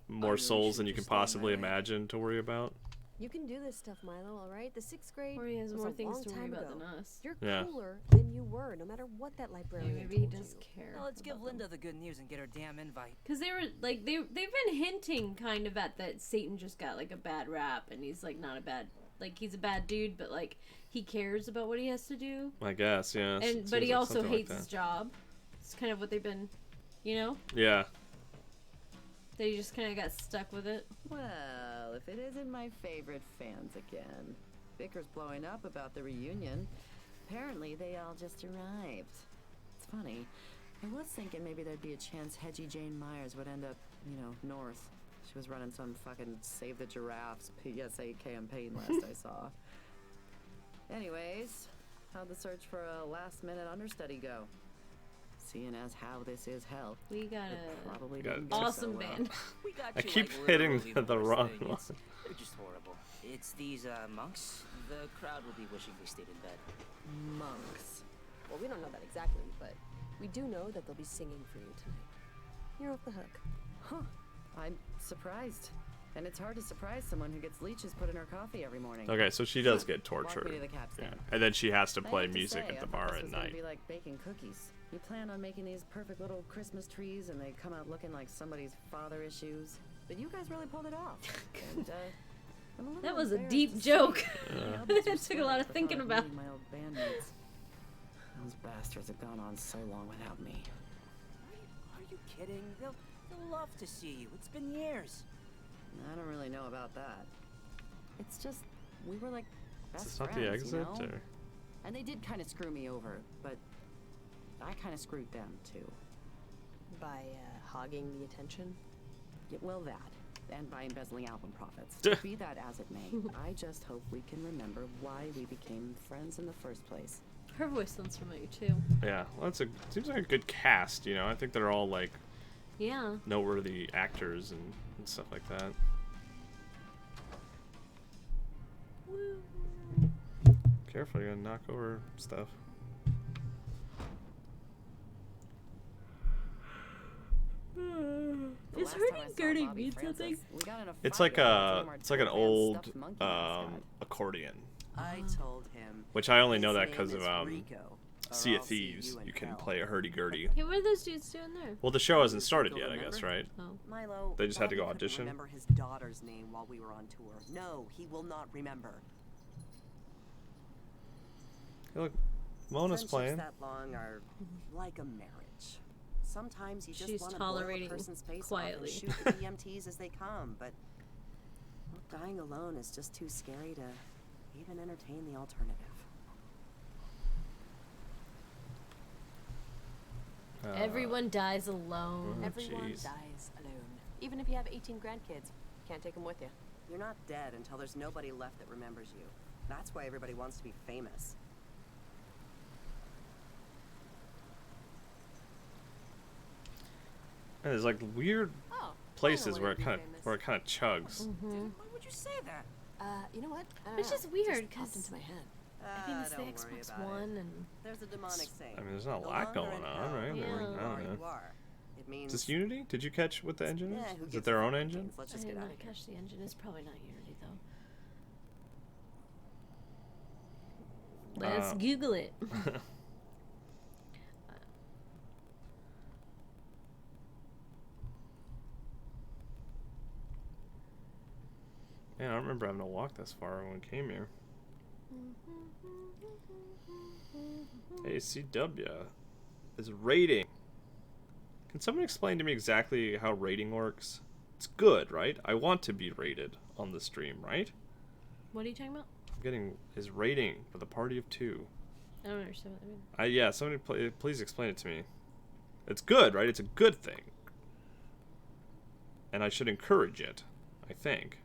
more souls than you can possibly imagine to worry about. You can do this stuff, Milo, all right? The 6th grade Or he has was more a things long to worry time about ago. than us. You're Yeah. cooler than you were, no matter what that librarian Maybe he told does you. care. Well, let's give Linda the good news and get her damn invite. Because they were like they've been hinting kind of at that Satan just got like a bad rap and he's like not a bad he's a bad dude but like he cares about what he has to do. I guess, yeah. And but he also hates his job. It's kind of what they've been, you know. Yeah. That he just kind of got stuck with it. Well, if it isn't my favorite fans again. Bicker's blowing up about the reunion. Apparently they all just arrived. It's funny. I was thinking maybe there'd be a chance Hedgie Jane Myers would end up, north. She was running some fucking Save the Giraffes PSA campaign last I saw. Anyways, how'd the search for a last-minute understudy go? Seeing as how this is hell, we got probably got awesome band. We got I you, keep like, hitting literally the worst wrong thing. one. They're just horrible. It's these monks. The crowd will be wishing they stayed in bed. Monks. Well, we don't know that exactly, but we do know that they'll be singing for you tonight. You're off the hook. Huh. I'm surprised. And it's hard to surprise someone who gets leeches put in her coffee every morning. Okay, so she does get Walk me tortured. to the capstan. Yeah. And then she has to I play have to music say, at the I thought bar this at was gonna night. be like baking cookies. You plan on making these perfect little Christmas trees and they come out looking like somebody's father issues. But you guys really pulled it off. And, I'm a little That was a embarrassed deep to joke. say It took a lot of thinking about. My old bandmates. Those bastards have gone on so long without me. Are you kidding? They'll love to see you. It's been years. I don't really know about that. It's just, we were like best Is this not friends, the exit? you know? Or? And they did kind of screw me over, but I kind of screwed them too. By hogging the attention? Yeah, well, that. And by embezzling album profits. Be that as it may, I just hope we can remember why we became friends in the first place. Her voice sounds familiar too. Yeah, well, seems like a good cast, you know? I think they're all, like, yeah, noteworthy actors and stuff like that. Careful, you're gonna knock over stuff. Is hurdy-gurdy mean something? It's like an old accordion. I told him. Which I only know his that name because of is Rico, Sea or of I'll see Thieves. you in You can hell. play a hurdy-gurdy. Hey, what are those dudes doing there? Well, the show hasn't started You'll yet, I guess, remember? right? Oh. Milo, They just had to go Bobby couldn't audition? Remember his daughter's name while we were on tour. No, he will not remember. Hey, look, Mona's Friendships playing. that long are like a marriage. Sometimes you just She's want to blow a tolerating person's face quietly. off and shoot the EMTs as they come, but well, dying alone is just too scary to even entertain the alternative. Everyone dies alone. Oh, Everyone jeez. dies alone. Even if you have 18 grandkids, can't take them with you. You're not dead until there's nobody left that remembers you. That's why everybody wants to be famous. And there's like weird Oh, places I where it wanna kind be of chugs. Why would you say that? You know what? I don't It's know. just weird popped because into my head. I think it's the Don't worry Xbox about One it. and There's a demonic saying. I mean, there's not a the lot longer going in on, hell right? you Yeah. I are, don't know. you are. It means Is this Unity? Did you catch what the engine yeah, is? who Is it gives their a own fuck, engine? James? Let's I just did get out not of here. catch the engine. It's probably not Unity though. Let's Google it. Man, I don't remember having to walk this far when we came here. Hey, CW is rating. Can someone explain to me exactly how rating works? It's good, right? I want to be rated on the stream, right? What are you talking about? I'm getting his rating for the party of 2. I don't understand what that means. Yeah, somebody please explain it to me. It's good, right? It's a good thing. And I should encourage it, I think.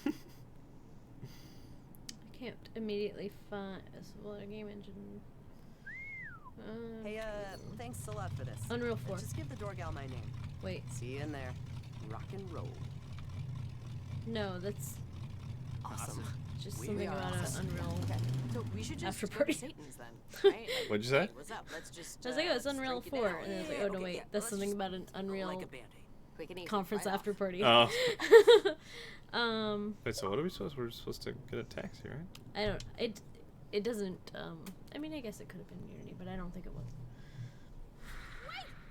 I can't immediately find a game engine. Hey, thanks a lot for this. Unreal 4. Just give the door gal my name. Wait. See you in there. Rock and roll. No, that's Awesome. just We something are about awesome. an Unreal. Okay, so we should just go to Afterparty. Satan's then, right? Like, What'd you say? hey, what's up? Let's just. I was like, oh, it's let's Unreal break it 4. down. And I was like, Yeah, oh, no, okay, wait. yeah, That's let's something just about an Unreal like a band-aid. quick and easy, conference right after off. party. Oh. Wait, so what are we supposed to? We're supposed to get a taxi, right? I don't. It doesn't. I mean, I guess it could have been Unity, but I don't think it was.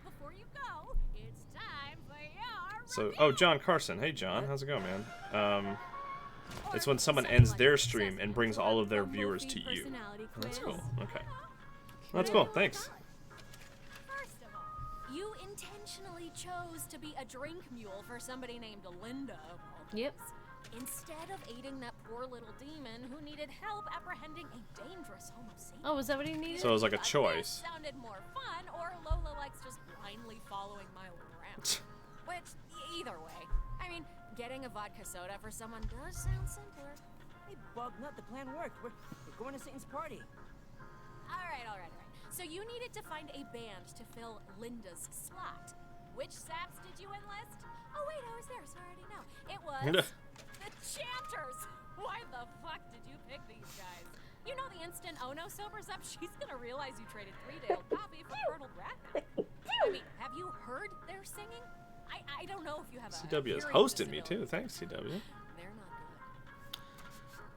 Before you go, it's time for your So, oh, John Carson. Hey, John. How's it going, man? It's when someone ends their stream and brings all of their viewers to you. That's cool. Okay. That's cool. Thanks. First of all, you intentionally chose to be a drink mule for somebody named Linda. Yep. Instead of aiding that poor little demon who needed help apprehending a dangerous Homo sapien. Oh, was that what he needed? So it was like a choice. Sounded more fun, or Lola likes just blindly following Milo around. Which, either way, I mean, getting a vodka soda for someone does sound simpler. Hey, Bug Nut, the plan worked. We're going to Satan's party. All right. So you needed to find a band to fill Linda's slot. Which saps did you enlist? Oh wait, I was there, so I already know. It was the Chanters. Why the fuck did you pick these guys? You know the instant Ono sobers up, she's gonna realize you traded 3-day-old coffee for curdled rat milk. I mean, have you heard their singing? I don't know if you have a CW has hearing hosted me disability. too. Thanks, CW. They're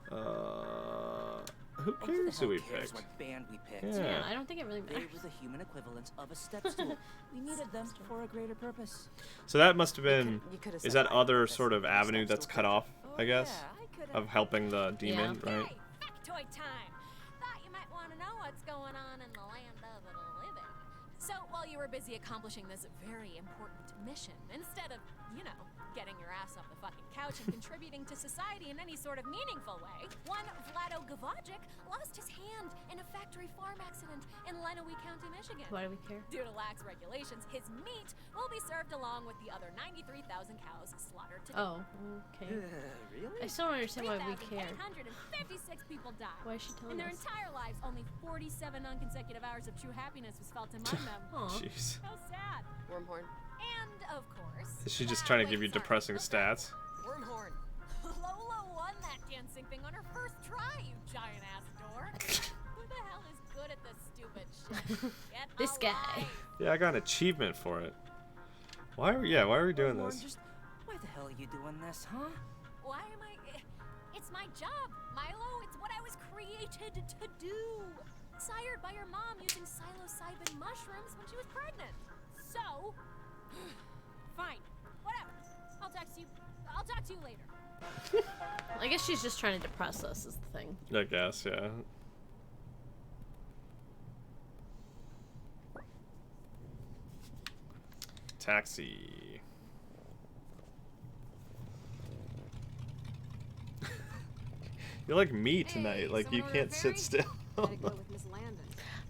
not good. Who cares who we picked? What band we picked? Yeah. I don't think it really They matters. were the human equivalent of a step stool. We needed them for a greater purpose. So that must have been. you could've Is said that other sort of avenue that's cut off? I guess of helping the demon, right? Hey, factoid time! Thought you might want to know what's going on in the land of the living. So while you were busy accomplishing this very important mission, instead of, you know, getting your ass off the fucking couch and contributing to society in any sort of meaningful way, one Vlado Gavajic lost his hand in a factory farm accident in Lenawee County, Michigan. Why do we care? Due to lax regulations, his meat will be served along with the other 93,000 cows slaughtered today. Oh, okay. Really? I still don't understand why we care. 3,856 people died. Why is she telling In their us? entire lives, only 47 non-consecutive hours of true happiness was felt among them. Aw. Jeez. How sad. Wormhorn. And, of course... Is she just trying to give you depressing stats? Wormhorn. Lola won that dancing thing on her first try, you giant-ass dork. Who the hell is good at this stupid shit? Get This guy. alive. Yeah, I got an achievement for it. Why are we doing Wormhorn, this? just why the hell are you doing this, huh? Why am I... It's my job, Milo. It's what I was created to do. Sired by your mom using psilocybin mushrooms when she was pregnant. So... Fine. Whatever. I'll talk to you later. I guess she's just trying to depress us, is the thing. I guess, yeah. Taxi. You're like me tonight. Like you can't sit still.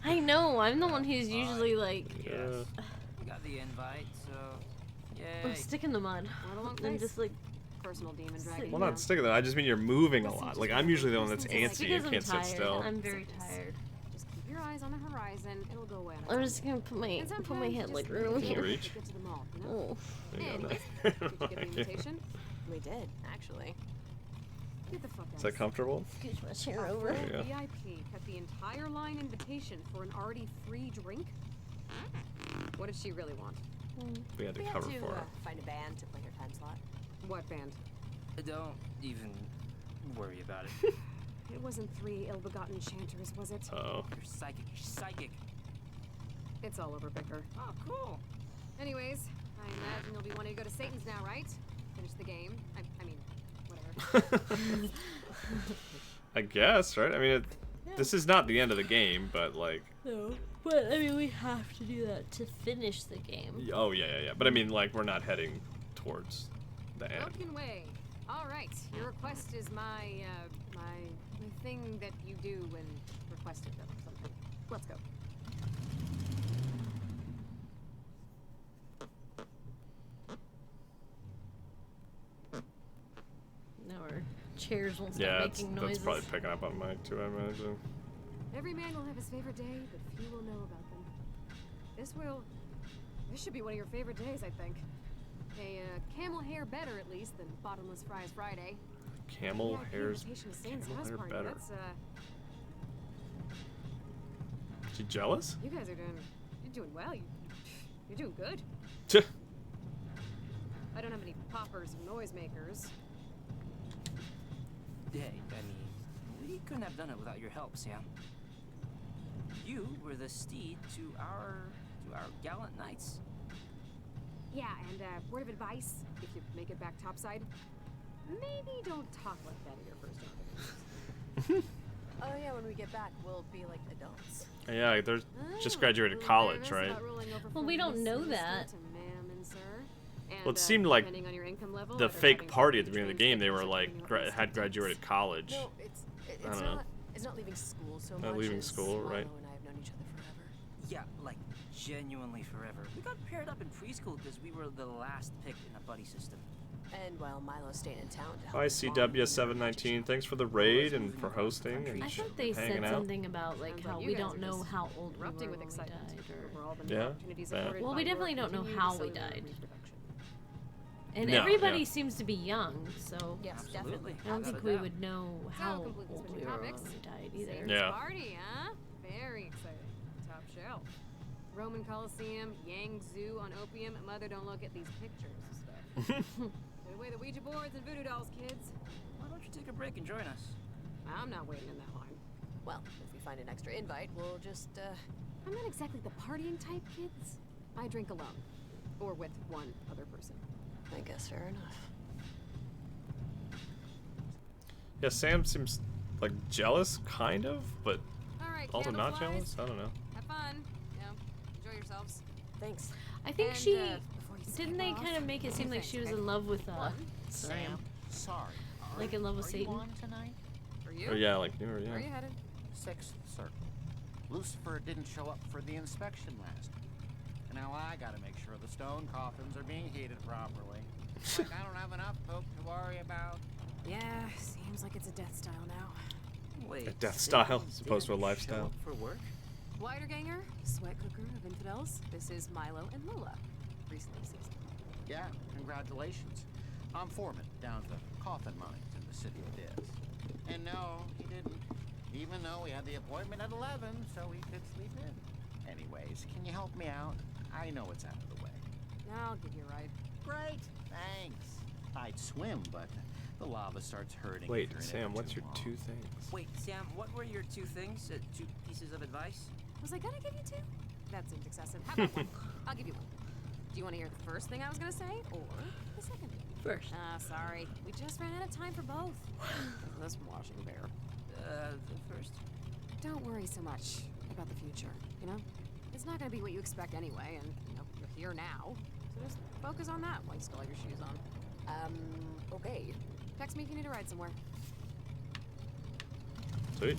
I know. I'm the one who's usually like. We got the invite, so I'm yay. stick in the mud. I'm just like. Personal demon Sitting dragging. Well, not sticking there. I just mean you're moving a lot. Like I'm usually the one that's antsy because and I'm can't sit tired. still. I'm very tired. Just keep your eyes on the horizon. It'll go away. I'm just gonna put my head like right over Can you here. reach? Get to the mall, you know? Oh. There you go. Anyways, did you get the invitation? We did, actually. Get the fuck out. Is that comfortable? Scooch my chair over. There you go. VIP cut the entire line invitation for an already free drink. What did she really want? We had to We had cover to for her. find a band to play her time slot. What band? Don't even worry about it. It wasn't 3 ill-begotten chanters, was it? Oh. You're psychic. You're psychic. It's all over, Bicker. Oh, cool. Anyways, I imagine you'll be wanting to go to Satan's now, right? Finish the game. I mean, whatever. I guess, right? I mean, this is not the end of the game, but like. No, but I mean we have to do that to finish the game. Oh yeah. But I mean, like we're not heading towards the end. Broken Way. All right, your request is my thing that you do when requested of something. Let's go. Now our chairs won't stop Yeah, making noises. that's probably picking up on mic too, I imagine. Every man will have his favorite day, but few will know about them. This should be one of your favorite days, I think. A camel hair better, at least, than bottomless fries Friday. Camel VIP hair's invitation to Satan's camel house hair party. better. That's She jealous? you guys are you're doing well. You're doing good. I don't have any poppers or noisemakers. Hey, I mean, we couldn't have done it without your help, Sam. You were the steed to our gallant knights. Yeah, and word of advice, if you make it back topside, maybe don't talk like that at your first job. Oh yeah, when we get back, we'll be like adults. Yeah, they're just graduated college, right? Well, we don't know that. And, Well, it seemed like depending on your income level, the either fake having party at the huge beginning of the game, they were like had graduated college. No, I don't know. it's not leaving school so much. Not leaving as school, right? Milo and I have known each other forever. Yeah, like genuinely forever. We got paired up in preschool because we were the last pick in the buddy system. And while Milo's staying in town to help Hi his mom CW719, thanks for the raid and for hosting and I thought they hanging said out. something about like how we don't know how old we were when we died, Yeah. or well, we definitely don't know how we died. And No, everybody yeah. seems to be young, so yes, definitely. I don't think we would know how So, old complete this we with were your when comics. we died either. Satan's Yeah. Party, huh? Very exciting. Top shelf. Roman Coliseum, Yang Zoo on opium. Mother, don't look at these pictures and stuff. Put away the Ouija boards and voodoo dolls, kids. Why don't you take a break and join us? I'm not waiting in that line. Well, if we find an extra invite, we'll just, I'm not exactly the partying type, kids. I drink alone. Or with one other person. I guess fair enough. Yeah, Sam seems like jealous, kind of, but Alright, also not candleflies. jealous. I don't know. Have fun. You know, enjoy yourselves. Thanks. I think And, she before you didn't skip they off, kind of make it seem like she was in love with Sam, Sorry. like in love with Are Satan. you on tonight? For you? Or yeah, like you were, Where are yeah. you headed? Sixth Circle. Lucifer didn't show up for the inspection last week. And now I gotta make sure the stone coffins are being heated properly. Like I don't have enough poke to worry about. Yeah, seems like it's a death style now. Wait. A death style as opposed to a lifestyle. For work? Widerganger, sweat cooker of infidels. This is Milo and Lola. Recently deceased. Yeah, congratulations. I'm foreman down at the coffin mines in the city of Diz. And no, he didn't. Even though we had the appointment at 11, so he could sleep in. Anyways, can you help me out? I know it's out of the way. I'll give you a ride. Great, thanks. I'd swim, but the lava starts hurting. Wait, if you're in it Sam, for what's too your long. 2 things? Wait, Sam, what were your 2 things? 2 pieces of advice? Was I gonna give you 2? That seems excessive. How about one? I'll give you one. Do you want to hear the first thing I was gonna say, or the second? First. Sorry. We just ran out of time for both. This washing bear. The first. Don't worry so much about the future, you know? It's not gonna be what you expect anyway, and, you know, you're here now. So just focus on that while you still have your shoes on. Okay. Text me if you need a ride somewhere. Sweet.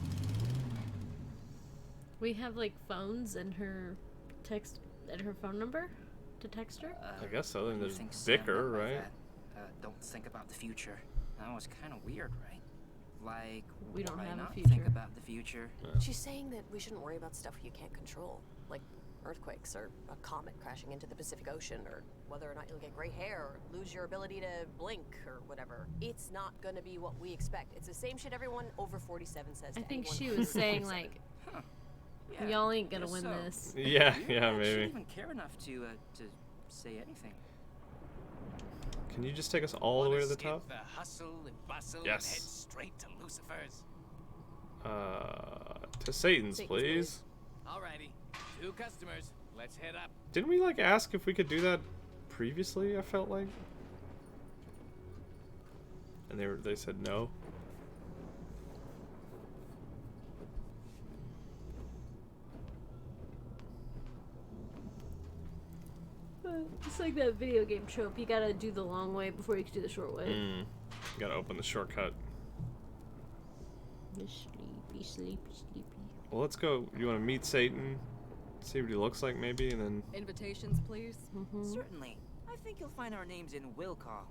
We have like phones and her text and her phone number to text her. I guess so. Then I there's think Sam Vicar, meant by right? that, don't think about the future. That was kind of weird, right? Like, We don't why have a not future. think about the future? She's saying that we shouldn't worry about stuff you can't control, like earthquakes or a comet crashing into the Pacific Ocean, or whether or not you'll get gray hair or lose your ability to blink or whatever. It's not gonna be what we expect. It's the same shit everyone over 47 says. I to think anyone she under was saying 47. like, y'all ain't gonna win so this. Yeah, you yeah, actually maybe. even care enough to say anything. Can you just take us all the way to the top? The hustle and bustle Yes. and head straight to Lucifer's. To Satan's, please. Alrighty, 2 customers. Let's head up. Didn't we like ask if we could do that previously? I felt like. And they said no. It's like that video game trope. You gotta do the long way before you can do the short way. You gotta open the shortcut. Sleepy, sleepy, sleepy. Well, let's go. You want to meet Satan? See what he looks like, maybe, and then. Invitations, please. Certainly. I think you'll find our names in will call.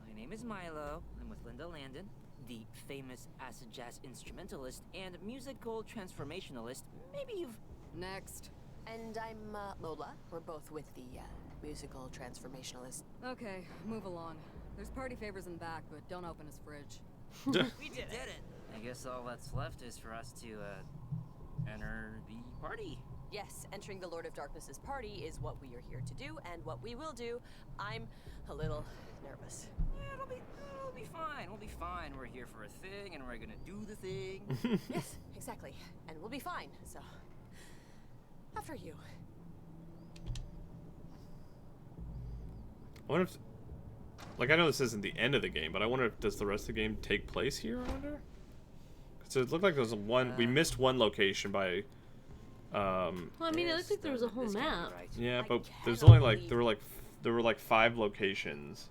My name is Milo. I'm with Linda Landon, the famous acid jazz instrumentalist and musical transformationalist. Maybe you've... Next. And I'm Lola. We're both with the musical transformationalist. Okay, move along. There's party favors in back, but don't open his fridge. We did it! I guess all that's left is for us to, enter the party. Yes, entering the Lord of Darkness's party is what we are here to do, and what we will do. I'm a little nervous. Yeah, it'll be fine. We'll be fine. We're here for a thing, and we're gonna do the thing. Yes, exactly. And we'll be fine, so... After you. I wonder if. Like, I know this isn't the end of the game, but I wonder if does the rest of the game take place here, I wonder? So it looked like there was one. We missed one location by. Well, I mean, it looked like there was a whole map. Yeah, but there's only like there were like there were like 5 locations,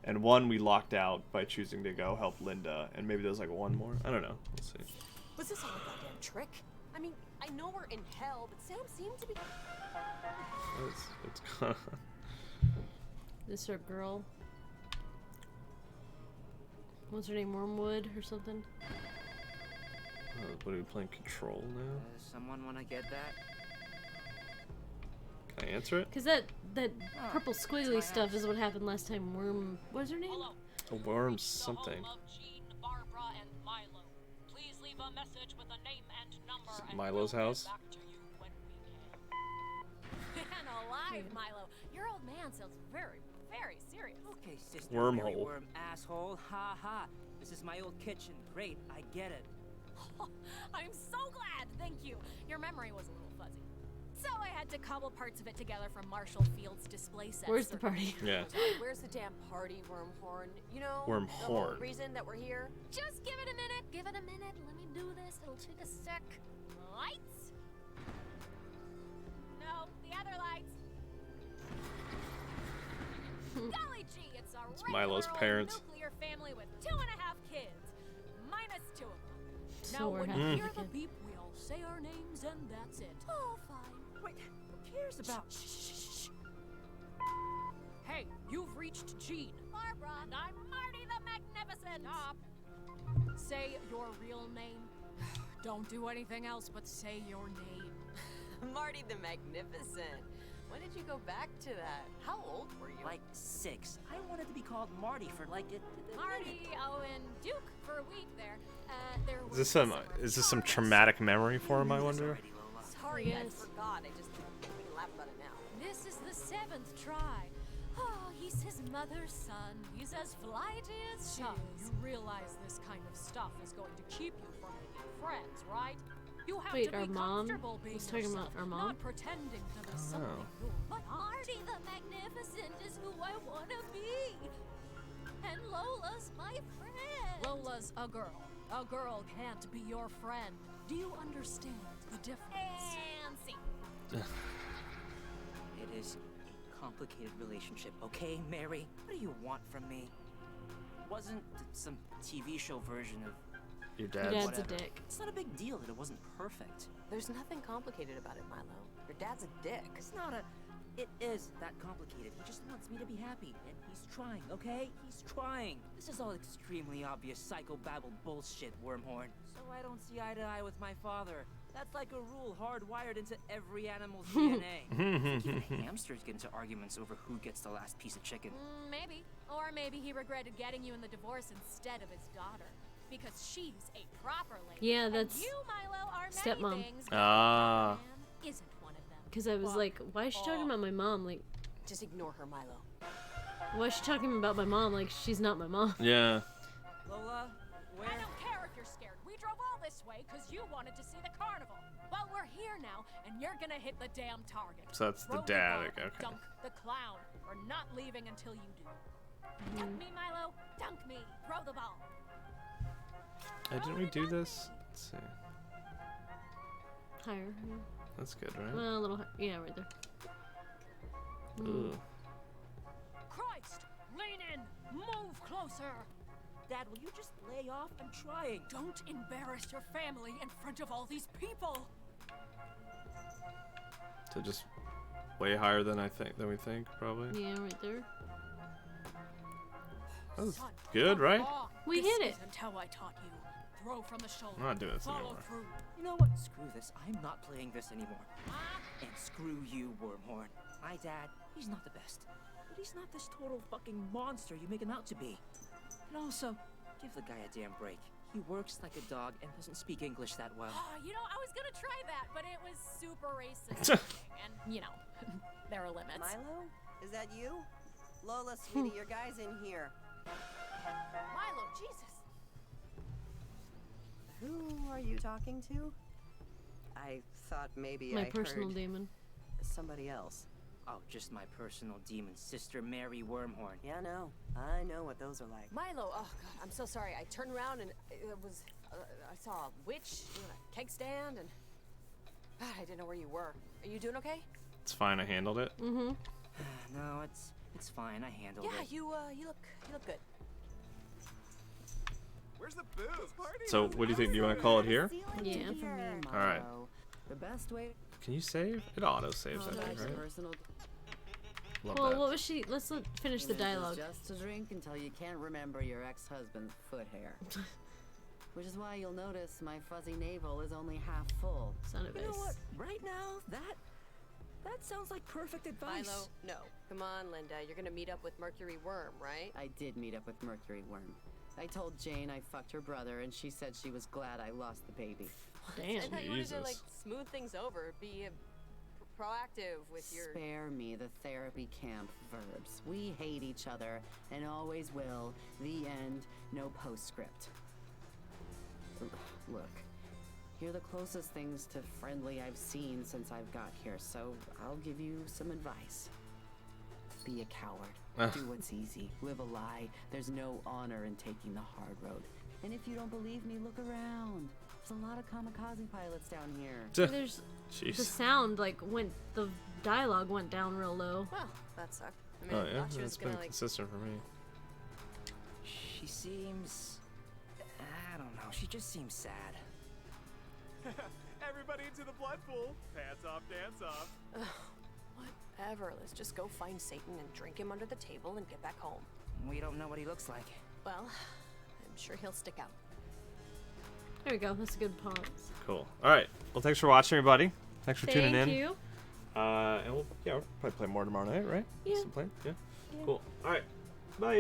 and one we locked out by choosing to go help Linda, and maybe there's like one more. I don't know. We'll see. Was this all a goddamn trick? I mean, I know we're in hell, but Sam seemed to be. It's kind of. This her girl. What's her name? Wormwood or something? What are we playing? Control now? Someone want to get that? Can I answer it? Because that purple squiggly stuff is what happened last time. Worm. What's her name? A worm something. Is it Milo's house? Man alive, Milo. Your old man sounds very, very serious. Okay, sister. Wormhole. Worm asshole. Ha ha. This is my old kitchen. Great, I get it. I'm so glad. Thank you. Your memory was a little fuzzy. So I had to cobble parts of it together from Marshall Field's display set. Where's the party? Yeah. Where's the damn party, Wormhorn? You know, Wormhorn. the whole reason that we're here. Just give it a minute. Give it a minute. Let me do this. It'll take a sec. Lights. No, the other lights. Golly gee, it's a regular Milo's old parents. nuclear family with 2.5 kids, minus 2 of them. So Now we're when having you a hear the kid. beep, we all say our names and that's it. Oh, fine. Wait, who cares about? Shh. Hey, you've reached Jean. Barbara. And I'm Marty the Magnificent. Stop. Say your real name. Don't do anything else but say your name. Marty the Magnificent. When did you go back to that? How old were you? Like 6. I wanted to be called Marty for like it. Marty, Owen, Duke for a week there. There Is this some traumatic memory for him? I wonder. Sorry, I Yes. forgot. We can laugh about it now. This is the 7th try. Oh, he's his mother's son. He's as flighty as she is. You realize this kind of stuff is going to keep you from making friends, right? You have Wait, to our be mom comfortable being was talking yourself, about our mom? not pretending to be something new. But Marty the Magnificent is who I want to be. And Lola's my friend. Lola's a girl. A girl can't be your friend. Do you understand the difference? And see. It is a complicated relationship, okay, Mary? What do you want from me? Wasn't some TV show version of Your Your dad's a whatever. dick. It's not a big deal that it wasn't perfect. There's nothing complicated about it, Milo. Your dad's a dick. It's not a... It is that complicated. He just wants me to be happy, and he's trying, okay? He's trying. This is all extremely obvious psychobabble bullshit, Wormhorn. So I don't see eye to eye with my father. That's like a rule hardwired into every animal's DNA. Even hamsters get into arguments over who gets the last piece of chicken. Maybe. Or maybe he regretted getting you in the divorce instead of his daughter. Because she's a proper lady. Yeah, and that's you, Milo, are many stepmom. things, but Ah. man isn't one of them. Because I was like, why is she talking about my mom? Like, Just ignore her, Milo. why is she talking about my mom? Like, she's not my mom. Yeah. Lola, where? I don't care if you're scared. We drove all this way because you wanted to see the carnival. But we're here now, and you're gonna hit the damn target. So that's the Throw dad, ball, okay. Dunk the clown. We're not leaving until you do. Dunk me, Milo. Dunk me. Throw the ball. Didn't we do this? Let's see. Higher. That's good, right? Well, a little higher. Yeah, right there. Ooh. Christ! Lean in. Move closer. Dad, will you just lay off? I'm trying. Don't embarrass your family in front of all these people. So just way higher than we think, probably. Yeah, right there. That was good, right? We This hit it. isn't how I taught you. Throw from the shoulder. I'm not doing this Follow anymore. through. You know what? Screw this. I'm not playing this anymore. And screw you, Wormhorn. My dad, he's not the best. But he's not this total fucking monster you make him out to be. And also, give the guy a damn break. He works like a dog and doesn't speak English that well. You know, I was gonna try that, but it was super racist. And, you know, there are limits. Milo? Is that you? Lola, sweetie, your guy's in here. Milo, Jesus. Who are you talking to? I thought maybe My I personal heard demon. somebody else. Oh, just my personal demon sister, Mary Wormhorn. Yeah, no. I know what those are like. Milo, oh god, I'm so sorry. I turned around and it was, I saw a witch doing a keg stand and God, I didn't know where you were. Are you doing okay? It's fine. I handled it. Mm-hmm. No, it's It's fine. I handled Yeah, it. you look good. Where's the booze? Party? So, what do you think? Do you want to call it here? Yeah. All right. The best way. Can you save? It auto saves, I think, right? Personal. Love Well, that. what was she? Let's finish the This is dialogue. Just to drink until you can't remember your ex-husband's foot hair. Which is why you'll notice my fuzzy navel is only half full. Son of a. You know what? Right now, that sounds like perfect advice. Milo, no. Come on, Linda. You're gonna meet up with Mercury Worm, right? I did meet up with Mercury Worm. I told Jane I fucked her brother, and she said she was glad I lost the baby. Damn. I thought you wanted to Jesus. like smooth things over, be proactive with your. Spare me the therapy camp verbs. We hate each other, and always will. The end. No postscript. Look, you're the closest things to friendly I've seen since I've got here, so I'll give you some advice. Be a coward. Do what's easy. Live a lie. There's no honor in taking the hard road. And if you don't believe me, look around. There's a lot of kamikaze pilots down here. There's Jeez. the sound the dialogue went down real low. Well, that sucked. I mean, Oh I yeah, thought she was that's been gonna like. consistent for me. She seems... I don't know. She just seems sad. Everybody into the blood pool. Pants off, dance off. Whatever. Let's just go find Satan and drink him under the table and get back home. We don't know what he looks like. Well, I'm sure he'll stick out. There we go. That's a good pause. Cool. All right. Well, thanks for watching, everybody. Thanks for tuning in. Thank you. And we'll probably play more tomorrow night, right? Yeah. Some play? Yeah. Cool. All right. Bye.